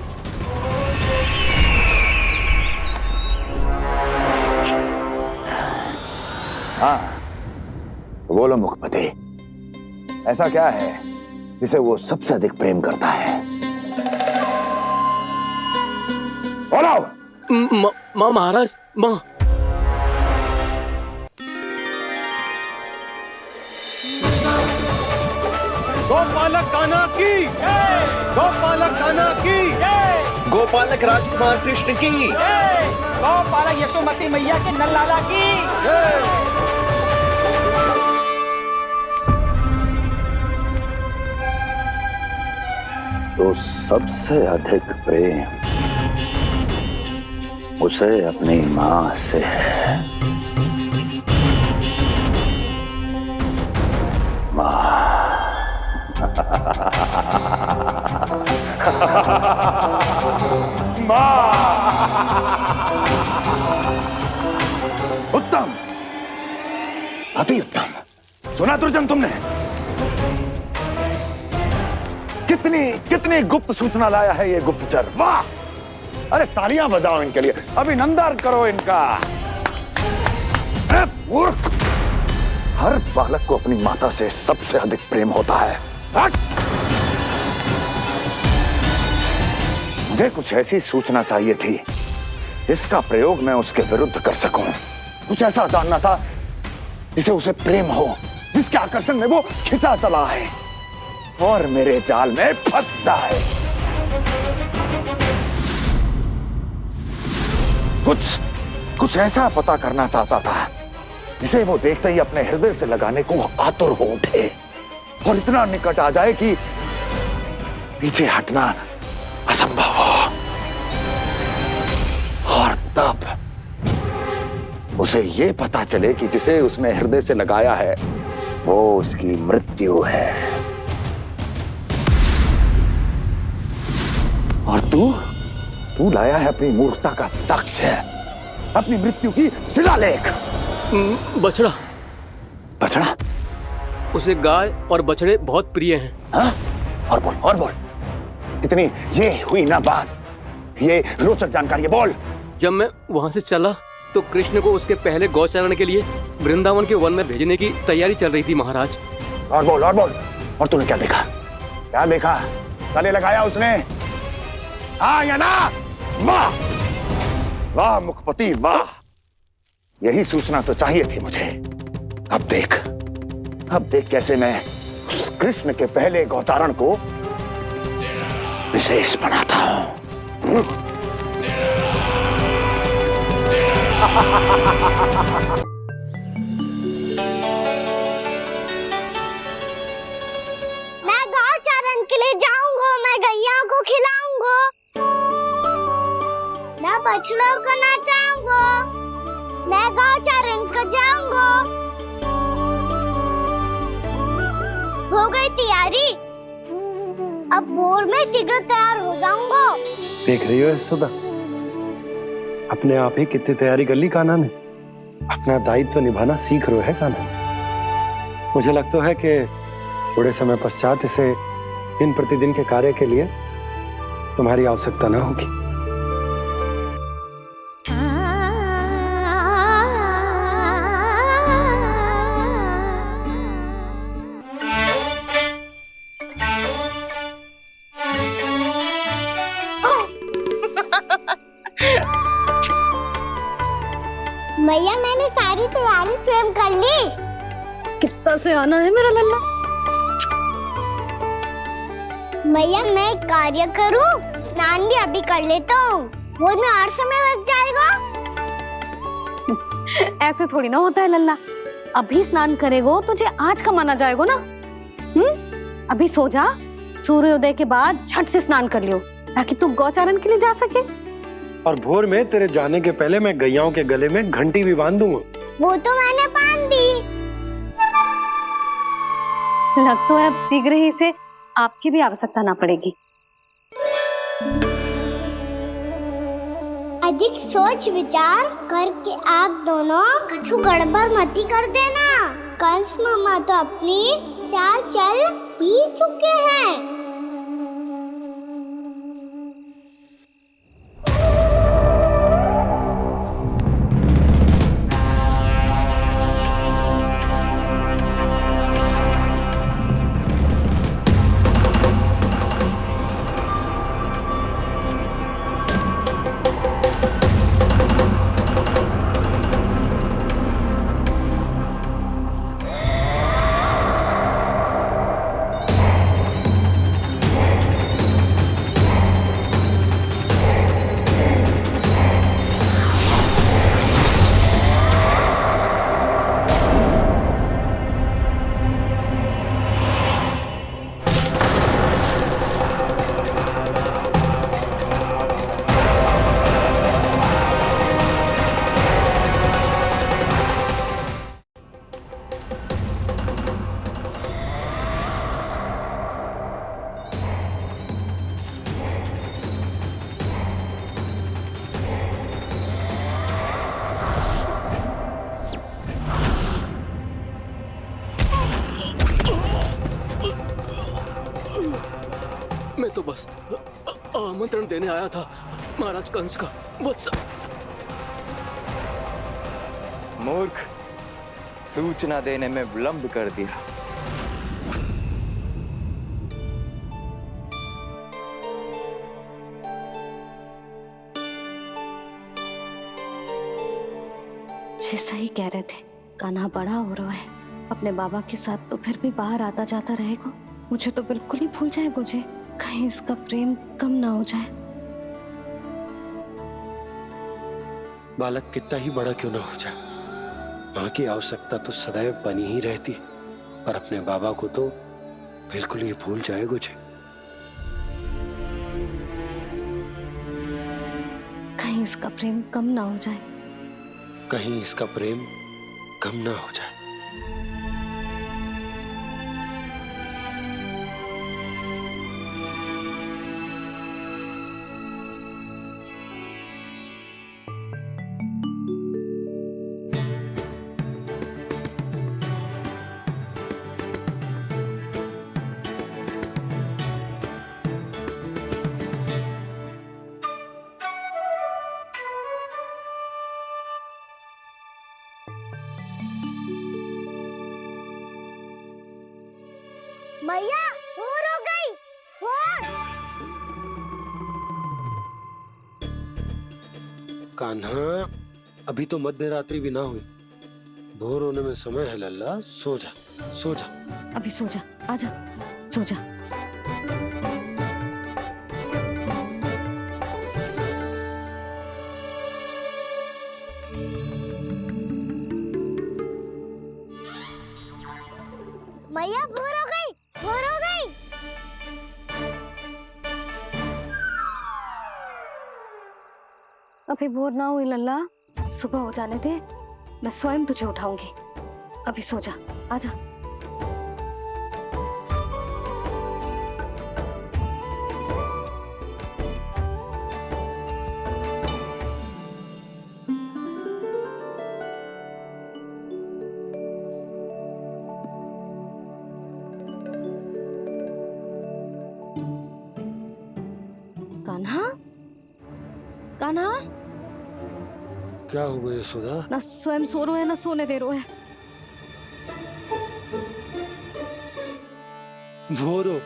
हाँ, तो बोलो मुखपति, ऐसा क्या है जिसे वो सबसे अधिक प्रेम करता है? बोलो। माँ महाराज, माँ। गोपालक कान्हा की, गोपालक कान्हा की, गोपालक राजकुमार कृष्ण की, गौपालक यशोमती मैया के नल्लाला की। तो सबसे अधिक प्रेम उसे अपनी मां से है। मां। उत्तम, अति उत्तम। सुना दुर्जन तुमने? कितनी गुप्त सूचना लाया है ये गुप्तचर। वाह! अरे तालियां बजाओ इनके लिए, अभिनंदन करो इनका। मूर्ख! हर बालक को अपनी माता से सबसे अधिक प्रेम होता है। मुझे कुछ ऐसी सूचना चाहिए थी जिसका प्रयोग मैं उसके विरुद्ध कर सकूं। कुछ ऐसा जानना था जिसे उसे प्रेम हो, जिसके आकर्षण में वो खिंचा चला है और मेरे जाल में फंस जाए। कुछ ऐसा पता करना चाहता था जिसे वो देखते ही अपने हृदय से लगाने को आतुर हो उठे और इतना निकट आ जाए कि पीछे हटना असंभव हो। और तब उसे ये पता चले कि जिसे उसने हृदय से लगाया है वो उसकी मृत्यु है। और तू लाया है अपनी मूर्खता का साक्ष्य, अपनी मृत्यु की शिलालेख। बछड़ा। बछड़ा? उसे गाय और बछड़े बहुत प्रिय हैं। हाँ? और बोल। इतनी ये हुई ना बात ये रोचक जानकारी है, बोल। जब मैं वहाँ से चला तो कृष्ण को उसके पहले गौचारण के लिए वृंदावन के वन में भेजने की तैयारी चल रही थी महाराज। और बोल, और बोल। और तूने क्या देखा? क्या देखा? गले लगाया उसने? हाँ या ना? वाह वाह मुखपति वाह, यही सूचना तो चाहिए थी मुझे। अब देख कैसे मैं उस कृष्ण के पहले गौतारण को विशेष बनाता हूं। मैं गौचारण के लिए जाऊंगा, मैं गैया को खिलाऊंगा, मैं बछड़ों को नचाऊंगा, मैं गौचारण को जाऊंगा। हो गई तैयारी, अब भोर में शीघ्र तैयार हो जाऊंगा। देख रही हो यशोदा, अपने आप ही कितनी तैयारी कर ली कान्हा ने। अपना दायित्व निभाना सीख रहे है कान्हा। मुझे लगता है कि थोड़े समय पश्चात इसे दिन प्रतिदिन के कार्य के लिए तुम्हारी आवश्यकता ना होगी। भैया मैंने सारी तैयारी स्वयं कर ली। कितना से आना है मेरा लल्ला? भैया मैं एक कार्य करूं, स्नान भी अभी कर लेता हूँ, वो में और समय लग जाएगा। ऐसे थोड़ी ना होता है लल्ला, अभी स्नान करेगो तुझे आज का माना जाएगा ना। अभी सो जा, सूर्योदय के बाद झट से स्नान कर लियो ताकि तू गौचारण के लिए जा सके। और भोर में तेरे जाने के पहले मैं गैयाओं के गले में घंटी भी बांध दूंगा। वो तो मैंने बांध दी। लग तो है अब शीघ्र ही इसे आपकी भी आवश्यकता ना पड़ेगी। अधिक सोच विचार करके आप दोनों कछु गड़बड़ मती कर देना। कंस मामा तो अपनी चाल चल ही चुके हैं। मैं तो बस आमंत्रण देने आया था महाराज कंस का। वत्स मूर्ख, सूचना देने में विलंब कर दिया। जैसा ही कह रहे थे, कान्हा बड़ा हो रहा है, अपने बाबा के साथ तो फिर भी बाहर आता जाता रहेगा। मुझे तो बिल्कुल ही भूल जाएगा मुझे, कहीं इसका प्रेम कम ना हो जाए। बालक कितना ही बड़ा क्यों ना हो जाए, माँ की आवश्यकता तो सदैव बनी ही रहती, पर अपने बाबा को तो बिल्कुल ही भूल जाए मुझे। कहीं इसका प्रेम कम ना हो जाए, कहीं इसका प्रेम कम ना हो जाए। मैया भोर हो गई। भोर। कान्हा, अभी तो मध्य रात्रि भी ना हुई, भोर होने में समय है लल्ला। सो जा, सो जा। अभी सो जा, आजा, सो जा। मैया भोर हो गई, भोर हो गई। अभी भोर ना हुई लल्ला, सुबह हो जाने दे, मैं स्वयं तुझे उठाऊंगी। अभी सो जा, आजा। कान्हा, कान्हा, क्या हो गया यशोदा? ना स्वयं सो रहे है ना सोने दे रहे है। भोर हो।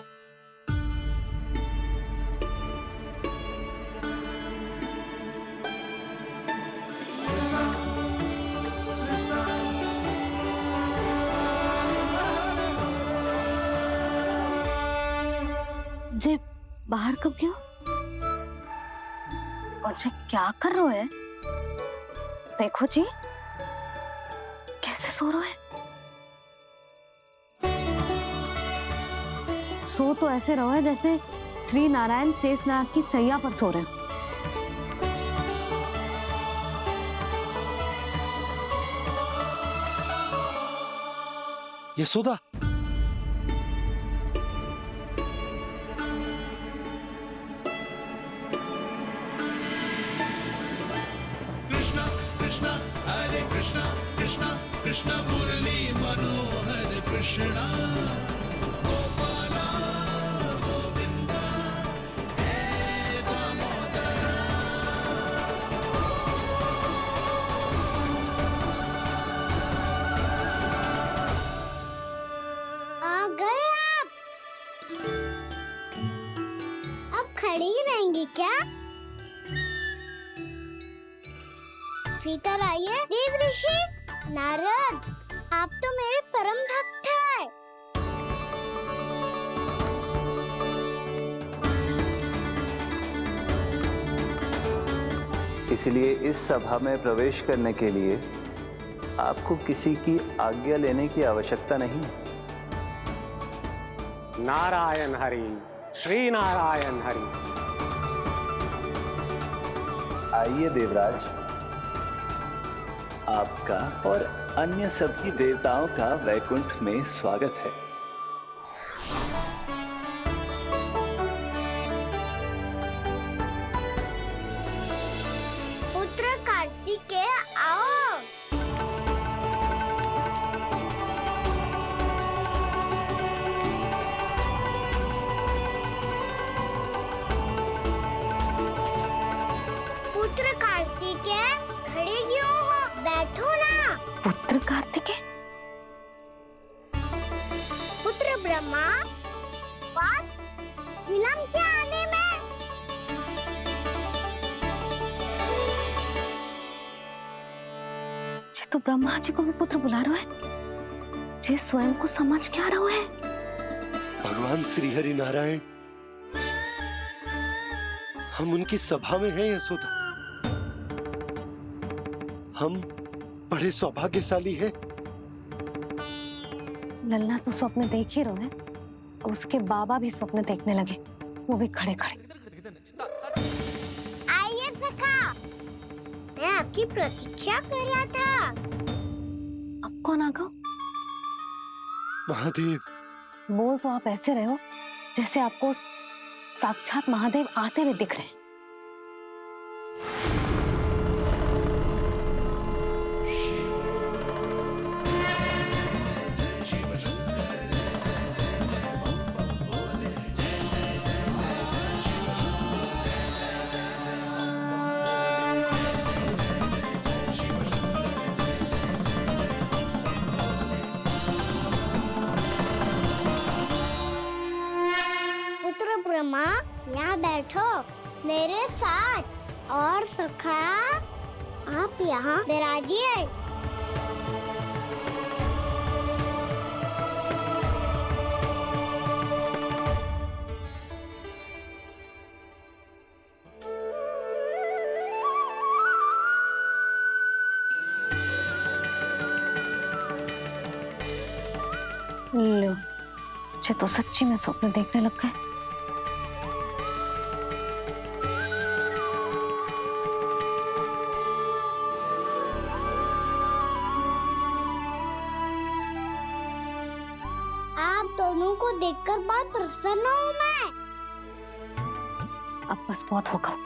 जे बाहर कब क्यों? और जे क्या कर रहे है? देखो जी, कैसे सो रहे हैं। सो तो ऐसे रहो है जैसे श्री नारायण शेषनाग की सैया पर सो रहे हैं। यशोदा, कृष्णा कृष्णा हरे कृष्णा कृष्णा कृष्णा मुरली मनोहर कृष्णा गोपाला गोविंदा हे दामोदरा। आ गए आप। अब खड़ी ही रहेंगी क्या? भीतर आइए। देव ऋषि नारद, आप तो मेरे परम भक्त हैं। इसलिए इस सभा में प्रवेश करने के लिए आपको किसी की आज्ञा लेने की आवश्यकता नहीं है। नारायण हरि, श्री नारायण हरि। आइए देवराज, आपका और अन्य सभी देवताओं का वैकुंठ में स्वागत है। पुत्र कार्तिकेय आओ। पुत्र कार्तिकेय खड़े क्यों हो? बैठो ना। पुत्र कार्तिकेय? पुत्र ब्रह्मा, बात विलंब क्या आने में? जे तो ब्रह्मा जी को भी पुत्र बुला रहे है, जे स्वयं को समझ क्या रहे है। भगवान श्री हरि नारायण, हम उनकी सभा में हैं यशोदा। हम बड़े सौभाग्यशाली हैं। लल्ला तो स्वप्न देख ही रहे हैं, और उसके बाबा भी स्वप्न देखने लगे, वो भी खड़े खड़े। आइए सखा, मैं आपकी प्रतीक्षा कर रहा था। अब कौन आ गया? महादेव। बोल तो आप ऐसे रहे हो जैसे आपको साक्षात महादेव आते हुए दिख रहे हैं। बैठो मेरे साथ और सखा आप यहाँ विराजिए। लो, मुझे तो सच्ची में स्वप्न देखने लग गए। आप दोनों को देखकर बहुत प्रसन्न हूँ मैं। अब बस बहुत होगा,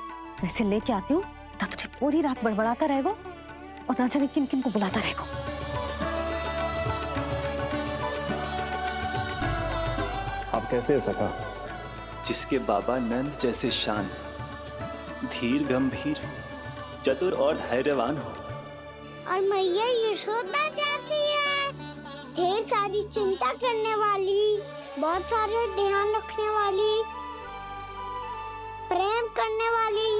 वैसे लेके आती हूँ ना, तुझे पूरी रात बड़बड़ाता रहेगा और ना जाने किन किन को बुलाता रहेगा। आप कैसे सका? जिसके बाबा नंद जैसे शान, धीर गंभीर, चतुर और धैर्यवान हो। और मैया यशोदा जैसी है, ढेर सारी चिंता करने वाली, बहुत सारे ध्यान रखने वाली, प्रेम करने वाली।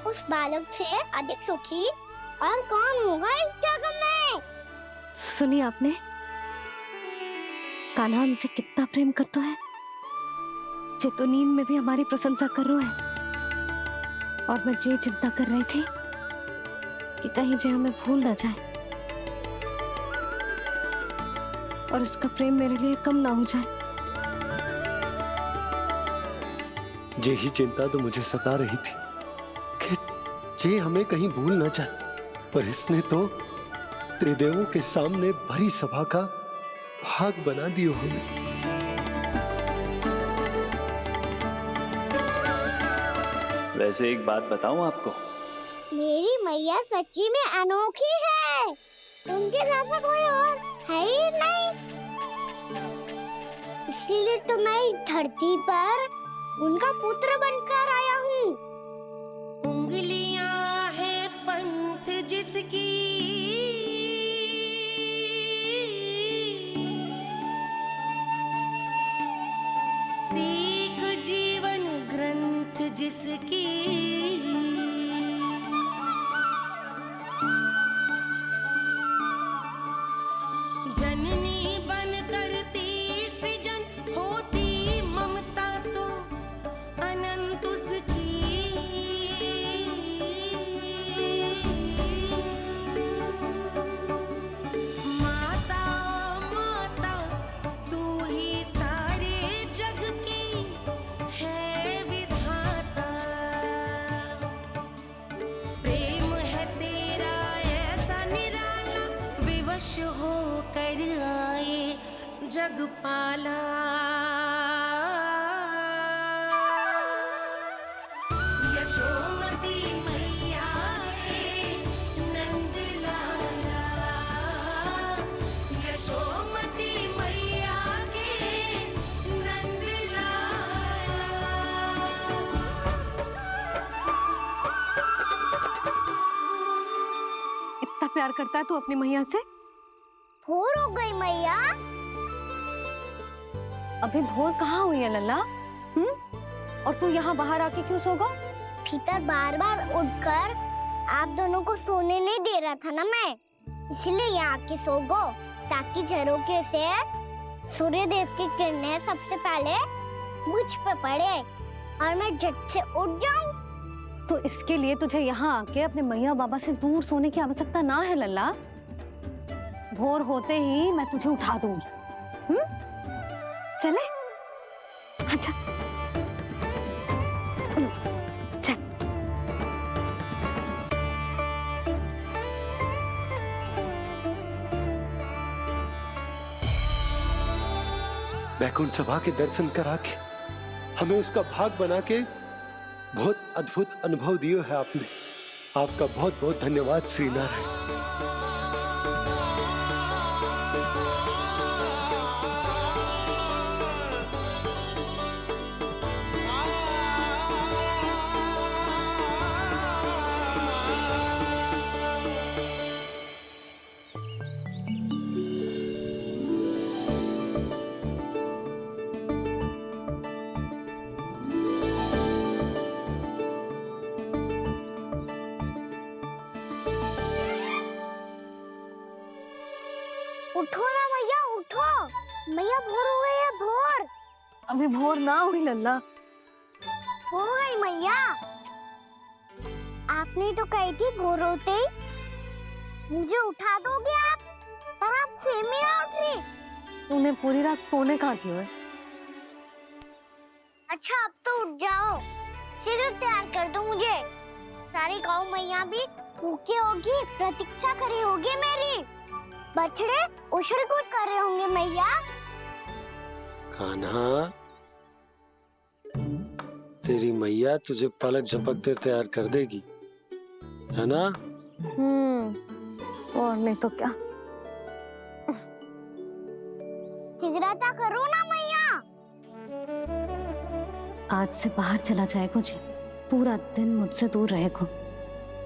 उस बालक से अधिक सुखी और कौन होगा इस जगत में? सुनिए आपने, कान्हा हमसे कितना प्रेम करता है, जे तो नींद में भी हमारी प्रशंसा कर रहा है। और मैं ये चिंता कर रही थी कि कहीं जे हमें भूल ना जाए और इसका प्रेम मेरे लिए कम ना हो जाए। यही चिंता तो मुझे सता रही थी कि जे हमें कहीं भूल ना जाए, पर इसने तो त्रिदेवों के सामने भरी सभा का भाग बना दियो हमें। वैसे एक बात बताऊं आपको, मेरी मैया सच्ची में अनोखी है, उनके जैसा कोई और है ही नहीं। इसीलिए तो मैं इस धरती पर उनका पुत्र बनकर आया हूँ। उंगलियां है पंथ जिसकी, सीख जीवन ग्रंथ जिसकी, जननी बन करती सृजन, होती ममता तो अनंत उसकी। माता माता तू ही सारे जग की है विधाता, प्रेम है तेरा ऐसा निराला, विवश होकर आए जग पाला। यशोमती मैया के नंद लाला, यशोमती मैया के नंद लाला। इतना प्यार करता है तू अपनी मैया से? भोर हो गई मैया। अभी भोर कहाँ हुई है लल्ला? और तू यहाँ बाहर आके क्यों सो गो? भीतर बार बार उठकर आप दोनों को सोने नहीं दे रहा था ना मैं, इसलिए यहाँ आके सो गो, ताकि झरोखे से सूर्य देव की किरणें सबसे पहले मुझ पे पड़े और मैं झट से उठ जाऊं। तो इसके लिए तुझे यहाँ आके अपने मैया बाबा से दूर सोने की आवश्यकता ना है लल्ला। भोर होते ही मैं तुझे उठा दूंगी। चले? अच्छा चल। वैकुंठ सभा के दर्शन करा के हमें उसका भाग बना के बहुत अद्भुत अनुभव दियो है आपने। आपका बहुत बहुत धन्यवाद श्री नारायण। उठो ना मैया, उठो। मैया भोर हो गई है, भोर। अभी भोर ना हुई लल्ला। हो गई मैया। आपने तो कही थी भोर होते ही मुझे उठा दोगे आप, पर आप सेम ही ना उठ रही। तूने पूरी रात सोने कहाँ की है? अच्छा अब तो उठ जाओ, शीघ्र तैयार कर दो मुझे। सारी गाँव मैया भी भूखी होगी, प्रतीक्षा करी होगी मेरी। बछड़े उछल कूद कर रहे होंगे मैया। कान्हा, तेरी मैया तुझे पलक झपकते तैयार कर देगी, है ना? और नहीं तो क्या। शीघ्रता करो ना मैया। आज से बाहर चला जाएगा जी, पूरा दिन मुझसे दूर रहेगा।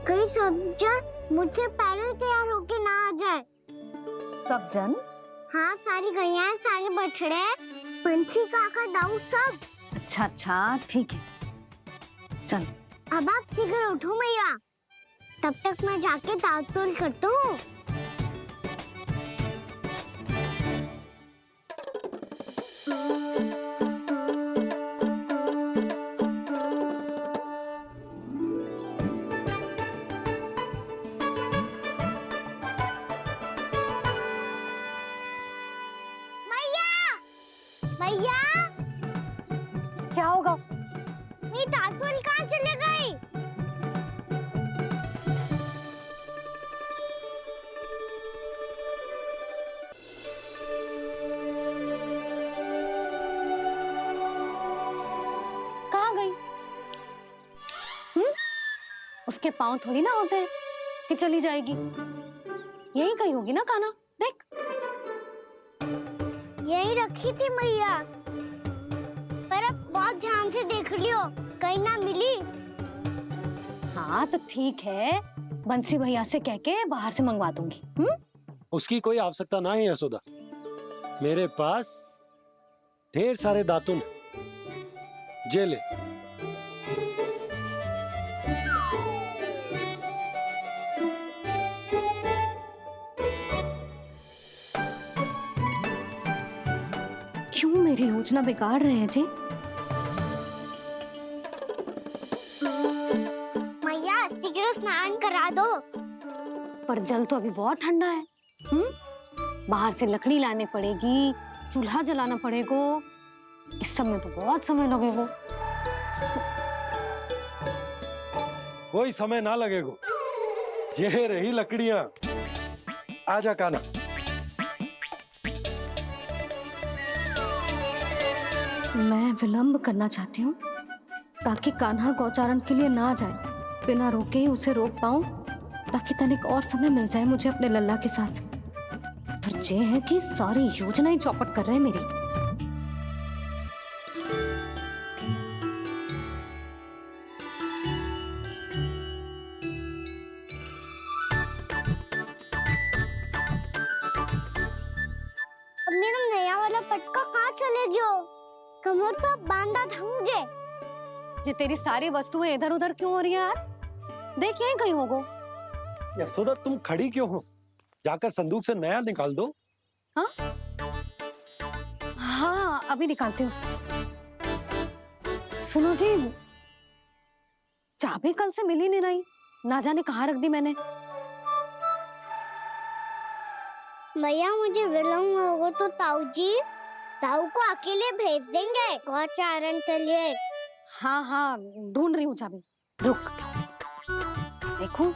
कहीं सब जन मुझसे पहले तैयार होके ना आ जाए। सब जन? हाँ, सारी गैया, सारे बछड़े, पंछी, काका, दाऊ, सब। अच्छा अच्छा ठीक है, चल। अब आप शीघ्र उठो मैया, तब तक मैं जाके ताल-तोल करता हूँ। मैया, क्या होगा? मेरी ताल-तोल कहाँ चले गई? कहाँ गई? उसके पाँव थोड़ी ना होते हैं कि चली जाएगी। यही कहीं होगी ना कान्हा, देख। यही रखी थी मैया, पर अब बहुत ध्यान से देख लियो, कहीं ना मिली। हाँ तो ठीक है, बंसी भैया से कह के बाहर से मंगवा दूंगी। उसकी कोई आवश्यकता ना है यशोदा, मेरे पास ढेर सारे दातुन, जे ले। क्यों मेरी योजना बिगाड़ रहे हैं जी? मैया शीघ्र स्नान करा दो। पर जल तो अभी बहुत ठंडा है। बाहर से लकड़ी लाने पड़ेगी, चूल्हा जलाना पड़ेगा। इस सब में तो बहुत समय लगेगा। कोई समय ना लगेगा, ये रही लकड़ियां। आजा कान्हा। मैं विलंब करना चाहती हूँ ताकि कान्हा गौचारण के लिए ना जाए। बिना रोके ही उसे रोक पाऊं, ताकि तनिक और समय मिल जाए मुझे अपने लल्ला के साथ। पर ये है कि सारी योजना ही चौपट कर रहे हैं मेरी। अब मेरा नया वाला पटका कहाँ चले गयो? कमर पर बांधा था मुझे। जी तेरी सारी वस्तुएं इधर उधर क्यों हो रही है आज? देख यहीं कहीं होगो। यशोदा तुम खड़ी क्यों हो? जाकर संदूक से नया निकाल दो। हाँ हाँ अभी निकालती हूँ। सुनो जी, चाबी कल से मिल ही नहीं रही, ना जाने कहाँ रख दी मैंने। मैया मुझे विलम्ब होगा तो ताऊ को अकेले भेज देंगे गौचारण के लिए। हाँ हाँ ढूंढ रही हूँ चाबी, रुक। देखूं।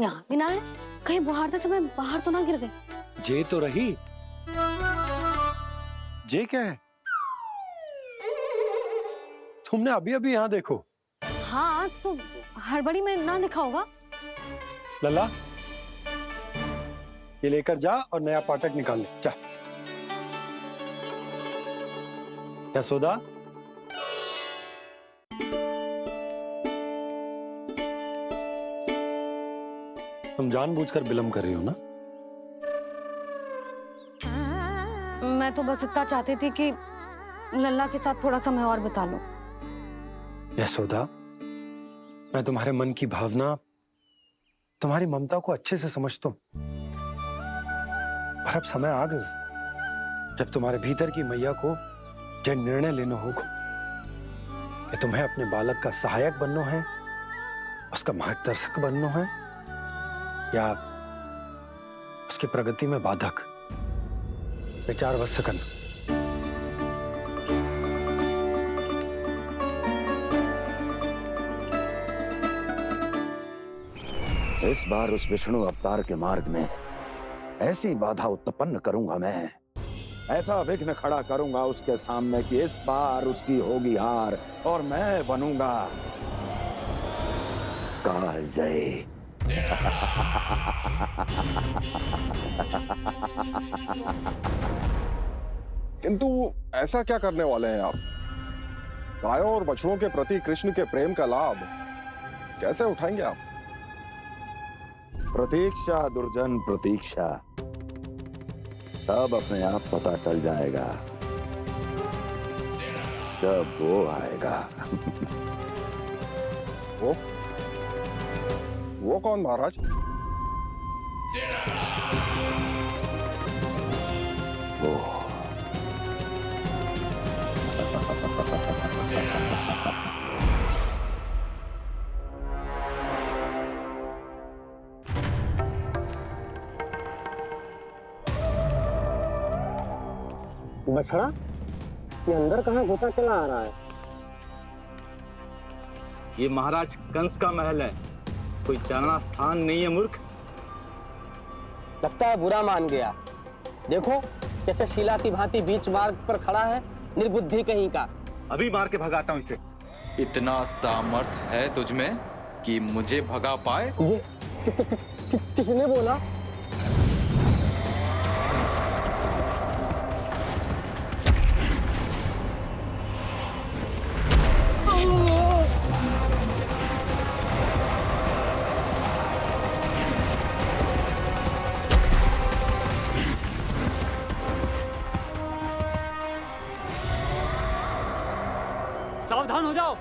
यहाँ भी ना है, कहीं बुहारते समय बाहर तो ना गिर गई। जे तो रही। जे क्या है? तुमने अभी अभी यहाँ देखो। हाँ तो हड़बड़ी में ना दिखा होगा। लल्ला, ये लेकर जा और नया पाठक निकाल ले, जा। यशोदा, तुम जानबूझकर विलंब कर रही हो ना? मैं तो बस इतना चाहती थी कि लल्ला के साथ थोड़ा समय और बिता लो। यशोदा, मैं तुम्हारे मन की भावना, तुम्हारी ममता को अच्छे से समझता हूं। पर अब समय आ गया जब तुम्हारे भीतर की मैया को जो निर्णय लेना होगा कि तुम्हें अपने बालक का सहायक बनना है, उसका मार्गदर्शक बनना है, या उसकी प्रगति में बाधक। विचार अवश्य करना। इस बार उस विष्णु अवतार के मार्ग में ऐसी बाधा उत्पन्न करूंगा मैं, ऐसा विघ्न खड़ा करूंगा उसके सामने कि इस बार उसकी होगी हार और मैं बनूंगा कालजयी। किंतु ऐसा क्या करने वाले हैं आप? गायों और बछड़ों के प्रति कृष्ण के प्रेम का लाभ कैसे उठाएंगे आप? प्रतीक्षा दुर्जन प्रतीक्षा, सब अपने आप पता चल जाएगा जब वो आएगा। वो कौन महाराज? वो बछड़ा, ये अंदर कहाँ घुसा चला आ रहा है? ये महाराज कंस का महल है, कोई जाना स्थान नहीं है मूर्ख। लगता है बुरा मान गया। देखो कैसे शीला की भांति बीच मार्ग पर खड़ा है, निर्बुद्धि कहीं का। अभी मार के भगाता हूँ इसे। इतना सामर्थ है तुझमें कि मुझे भगा पाए? ये किसने बोला? सावधान हो जाओ।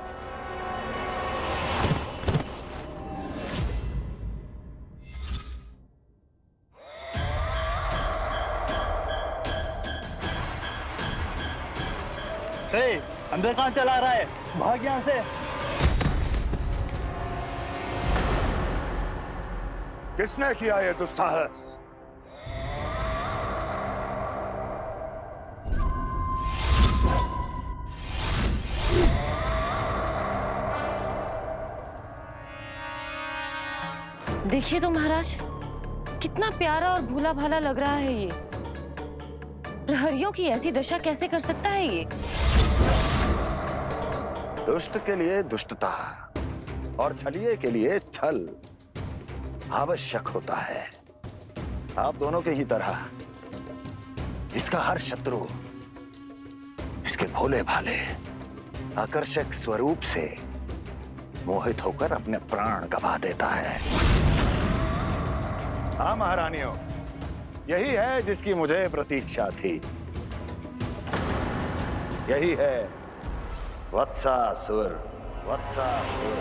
अंदर कहाँ चला रहा है? भाग यहाँ से। किसने किया ये दुस्साहस? देखिए तो महाराज, कितना प्यारा और भोला भाला लग रहा है ये। प्रहरियों की ऐसी दशा कैसे कर सकता है ये? दुष्ट के लिए दुष्टता और छलिए के लिए छल आवश्यक होता है। आप दोनों के ही तरह इसका हर शत्रु इसके भोले भाले आकर्षक स्वरूप से मोहित होकर अपने प्राण गवा देता है। हाँ महारानियों, यही है जिसकी मुझे प्रतीक्षा थी। यही है वत्सासुर। वत्सासुर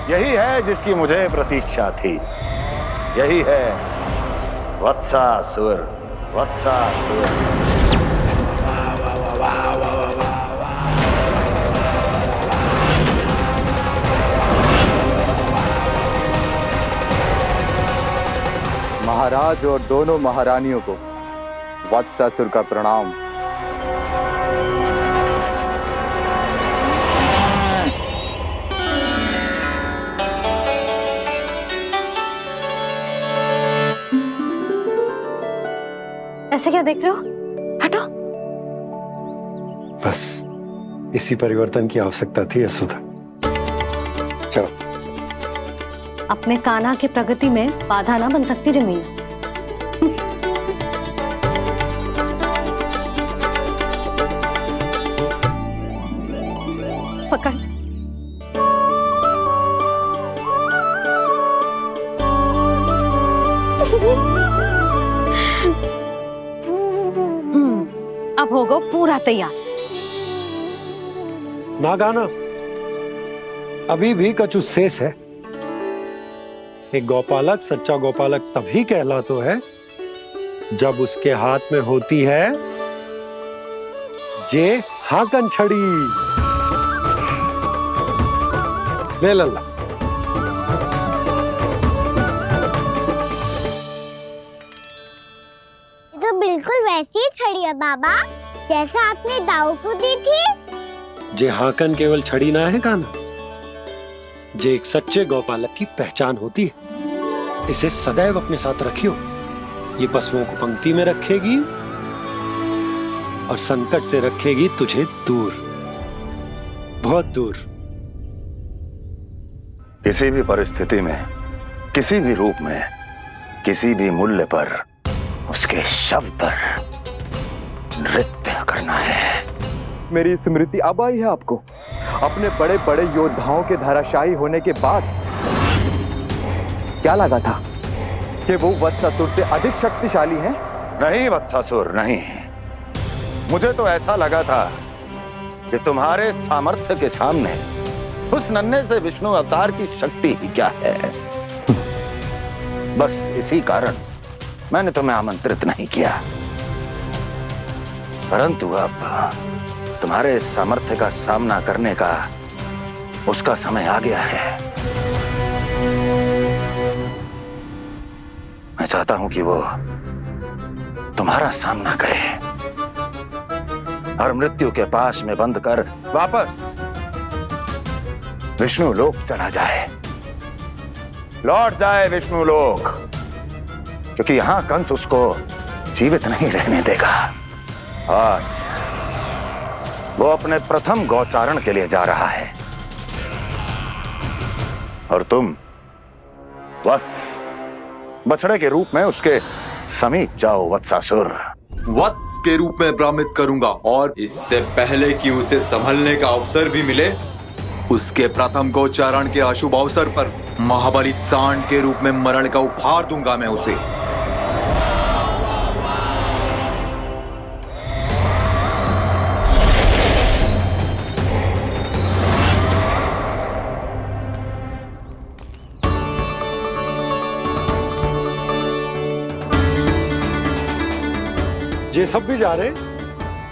यही है जिसकी मुझे प्रतीक्षा थी। यही है वत्सासुर। वत्सासुर महाराज और दोनों महारानियों को वत्सासुर का प्रणाम। ऐसे क्या देख रहे हो? हटो। बस इसी परिवर्तन की आवश्यकता थी यशोदा। चलो। अपने कान्हा की प्रगति में बाधा ना बन सकती जमीन। पकड़। अब होगा पूरा तैयार। ना गाना, अभी भी कछु शेष है। एक गौपालक सच्चा गौपालक तभी कहलाता है जब उसके हाथ में होती है जे हाकन छड़ी। ले लल्ला। ये तो बिल्कुल वैसी ही छड़ी है बाबा जैसा आपने दाऊ को दी थी। जे हाकन केवल छड़ी ना है गाना, जे एक सच्चे गौपालक की पहचान होती है। इसे सदैव अपने साथ रखियो। ये पशुओं को पंक्ति में रखेगी और संकट से रखेगी तुझे दूर, बहुत दूर। किसी भी परिस्थिति में, किसी भी रूप में, किसी भी मूल्य पर उसके शव पर नृत्य करना है। मेरी स्मृति अब आई है आपको अपने बड़े बड़े योद्धाओं के धराशायी होने के बाद। क्या लगा था कि वो वत्सासुर से अधिक शक्तिशाली हैं? नहीं वत्सासुर, नहीं। मुझे तो ऐसा लगा था कि तुम्हारे सामर्थ्य के सामने उस नन्हे से विष्णु अवतार की शक्ति ही क्या है। बस इसी कारण मैंने तुम्हें आमंत्रित नहीं किया। परंतु अब तुम्हारे सामर्थ्य का सामना करने का उसका समय आ गया है। मैं चाहता हूं कि वो तुम्हारा सामना करे और मृत्यु के पाश में बंद कर वापस विष्णु लोक चला जाए, लौट जाए विष्णु लोक, क्योंकि यहां कंस उसको जीवित नहीं रहने देगा। आज वो अपने प्रथम गौचारण के लिए जा रहा है और तुम वत्स बछड़े के रूप में उसके समीप जाओ वत्सासुर। वत्स के रूप में भ्रमित करूंगा और इससे पहले कि उसे संभलने का अवसर भी मिले, उसके प्रथम गोचारण के अशुभ अवसर पर महाबली सांड के रूप में मरण का उपहार दूंगा मैं उसे। ये सब भी जा रहे?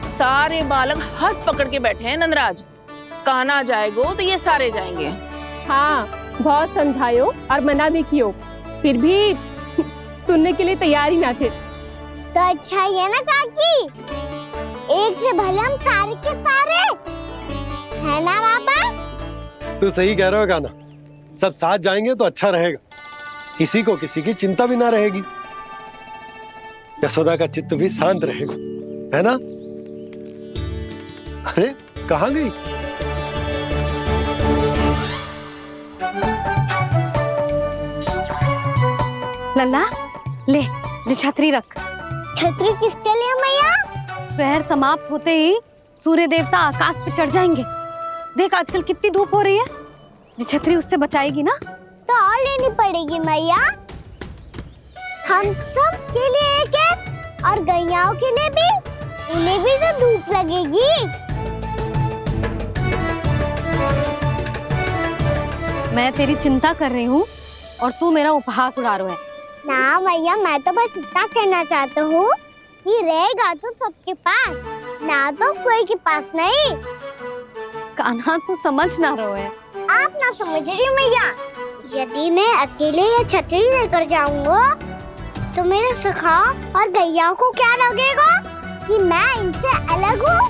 सारे बालक हाथ पकड़ के बैठे हैं नंदराज। कान्हा जाएगो तो ये सारे जाएंगे। हाँ, बहुत समझायो और मना भी कियो, फिर भी सुनने के लिए तैयार ही ना थे। तो अच्छा ही है ना काकी, एक से भले हम सारे के सारे है ना बाबा। तो सही कह रहे हो गाना, सब साथ जाएंगे तो अच्छा रहेगा, किसी को किसी की चिंता भी ना रहेगी, यशोदा का चित्त भी शांत रहेगा, है ना? अरे कहाँ गई? लल्ला ले, जो छतरी रख। छतरी किसके लिए मैया? प्रहर समाप्त होते ही सूर्य देवता आकाश पे चढ़ जाएंगे। देख आजकल कितनी धूप हो रही है, जो छतरी उससे बचाएगी ना। तो और लेनी पड़ेगी मैया, हम सब के लिए एक एक और गैयाओं के लिए भी, उन्हें भी तो धूप लगेगी। मैं तेरी चिंता कर रही हूँ और तू मेरा उपहास उड़ा रहा है। ना मैया, मैं तो बस इतना कहना चाहता हूँ कि रहेगा तो सबके पास, ना तो कोई के पास नहीं। कान्हा तू समझ ना रहो है। आप ना समझ रही मैया, यदि मैं अकेले ये छतरी लेकर जाऊंगा तो मेरे सखा और गैयाओं को क्या लगेगा कि मैं इनसे अलग हूँ,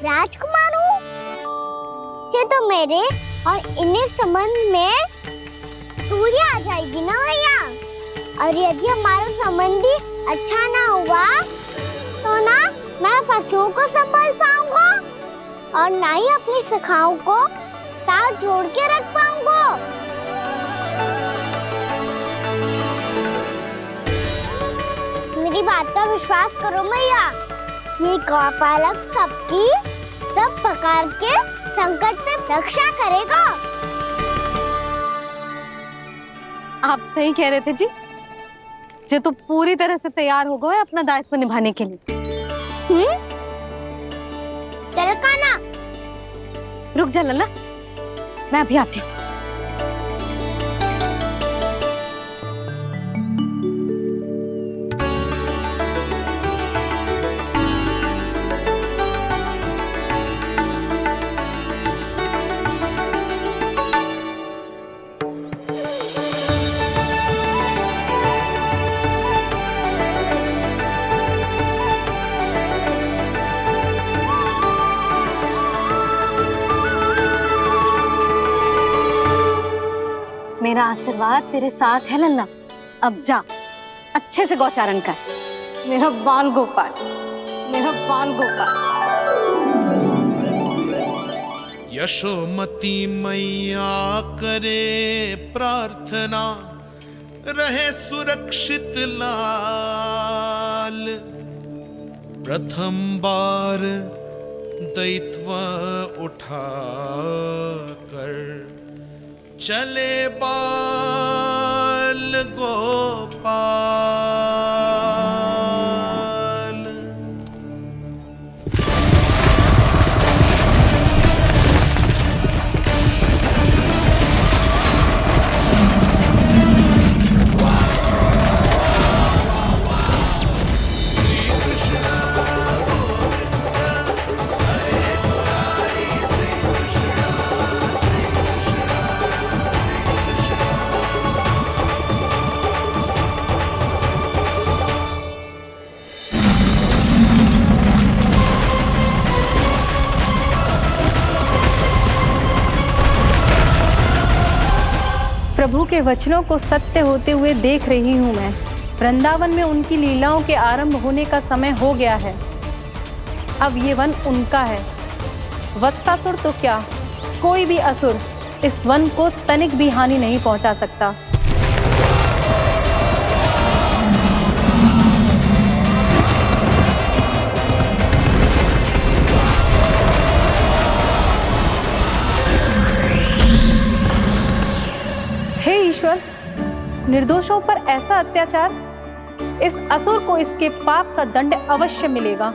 राजकुमार हूँ। ये तो मेरे और इन्हें संबंध में दूरी आ जाएगी ना भैया। और यदि हमारा संबंध ही अच्छा ना हुआ तो ना मैं पशुओं को संभाल पाऊंगा और ना ही अपनी सखाओं को साथ जोड़ के रख पाऊंगा। मेरी बात का विश्वास करो मैया, ये गौपालक सबकी सब प्रकार के संकट से रक्षा करेगा। आप सही कह रहे थे जी, जो तो पूरी तरह से तैयार हो गए अपना दायित्व निभाने के लिए। रुक जा लल्ला, मैं अभी आती हूँ। मेरा आशीर्वाद तेरे साथ है लल्ला। अब जा, अच्छे से गौचारण कर। मेरा बाल गोपाल, मेरा बाल गोपाल। यशोमती मैया करे प्रार्थना, रहे सुरक्षित लाल। प्रथम बार दैत्व उठा कर चले बाल गोपाल। प्रभु के वचनों को सत्य होते हुए देख रही हूँ मैं। वृंदावन में उनकी लीलाओं के आरंभ होने का समय हो गया है। अब ये वन उनका है। वत्सासुर तो क्या, कोई भी असुर इस वन को तनिक भी हानि नहीं पहुंचा सकता। हे ईश्वर, निर्दोषों पर ऐसा अत्याचार, इस असुर को इसके पाप का दंड अवश्य मिलेगा।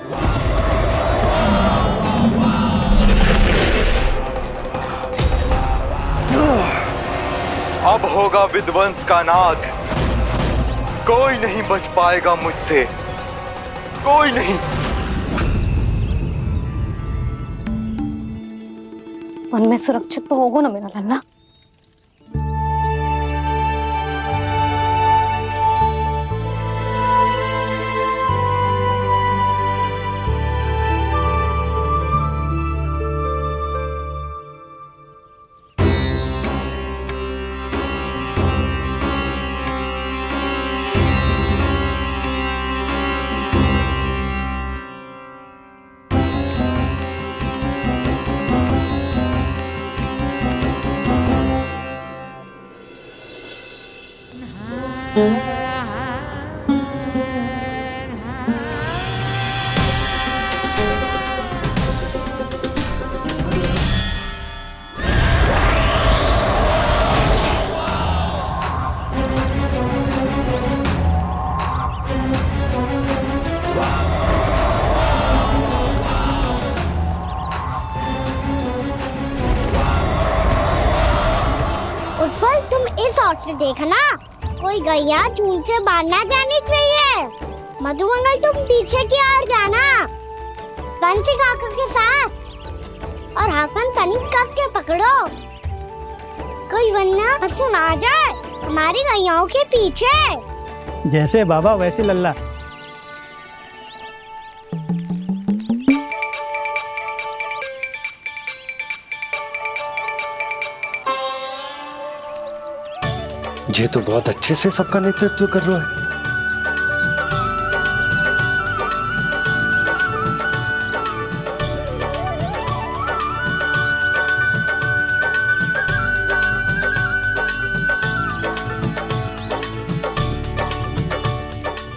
अब होगा विध्वंस का नाद। कोई नहीं बच पाएगा मुझसे, कोई नहीं। वन में सुरक्षित तो होगा ना मेरा लल्ला? उत्पल, तुम इस ओर से देखना, कोई गैया झूल से बाहर ना जानी चाहिए। मधुमंगल, तुम पीछे की ओर जाना, बंसी काका के साथ। और हाकन तनिक कस के पकड़ो, कोई वरना असुर आ जाए हमारी गैयाओं के पीछे। जैसे बाबा वैसे लल्ला। ये तो बहुत अच्छे से सबका नेतृत्व कर रहा है।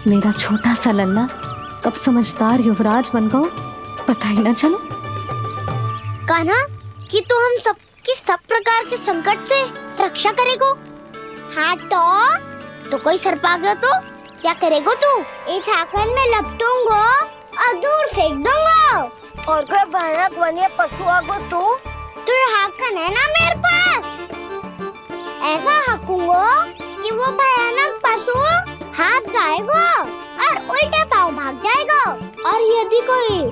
मेरा छोटा सा लल्ला कब समझदार युवराज बन गो, पता ही ना चलो। कान्हा, कि तू हम सबकी सब प्रकार के संकट से रक्षा करेगो। हाँ तो कोई सर्प आ गया तो क्या करेगो तू? इस हाकन में लपटूंगा और दूर फेंक दूंगा। और कोई भयानक वन्य पशु आगो तो तो ये हाकन है ना मेरे पास, ऐसा हाकूंगा कि वो भयानक पशु हाथ जाएगा और उल्टे पाँव भाग जाएगा। और यदि कोई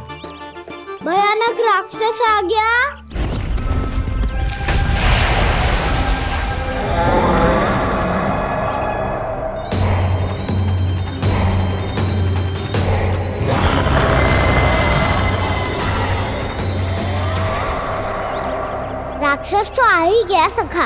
भयानक राक्षस आ गया राक्षस तो आ ही गया सखा,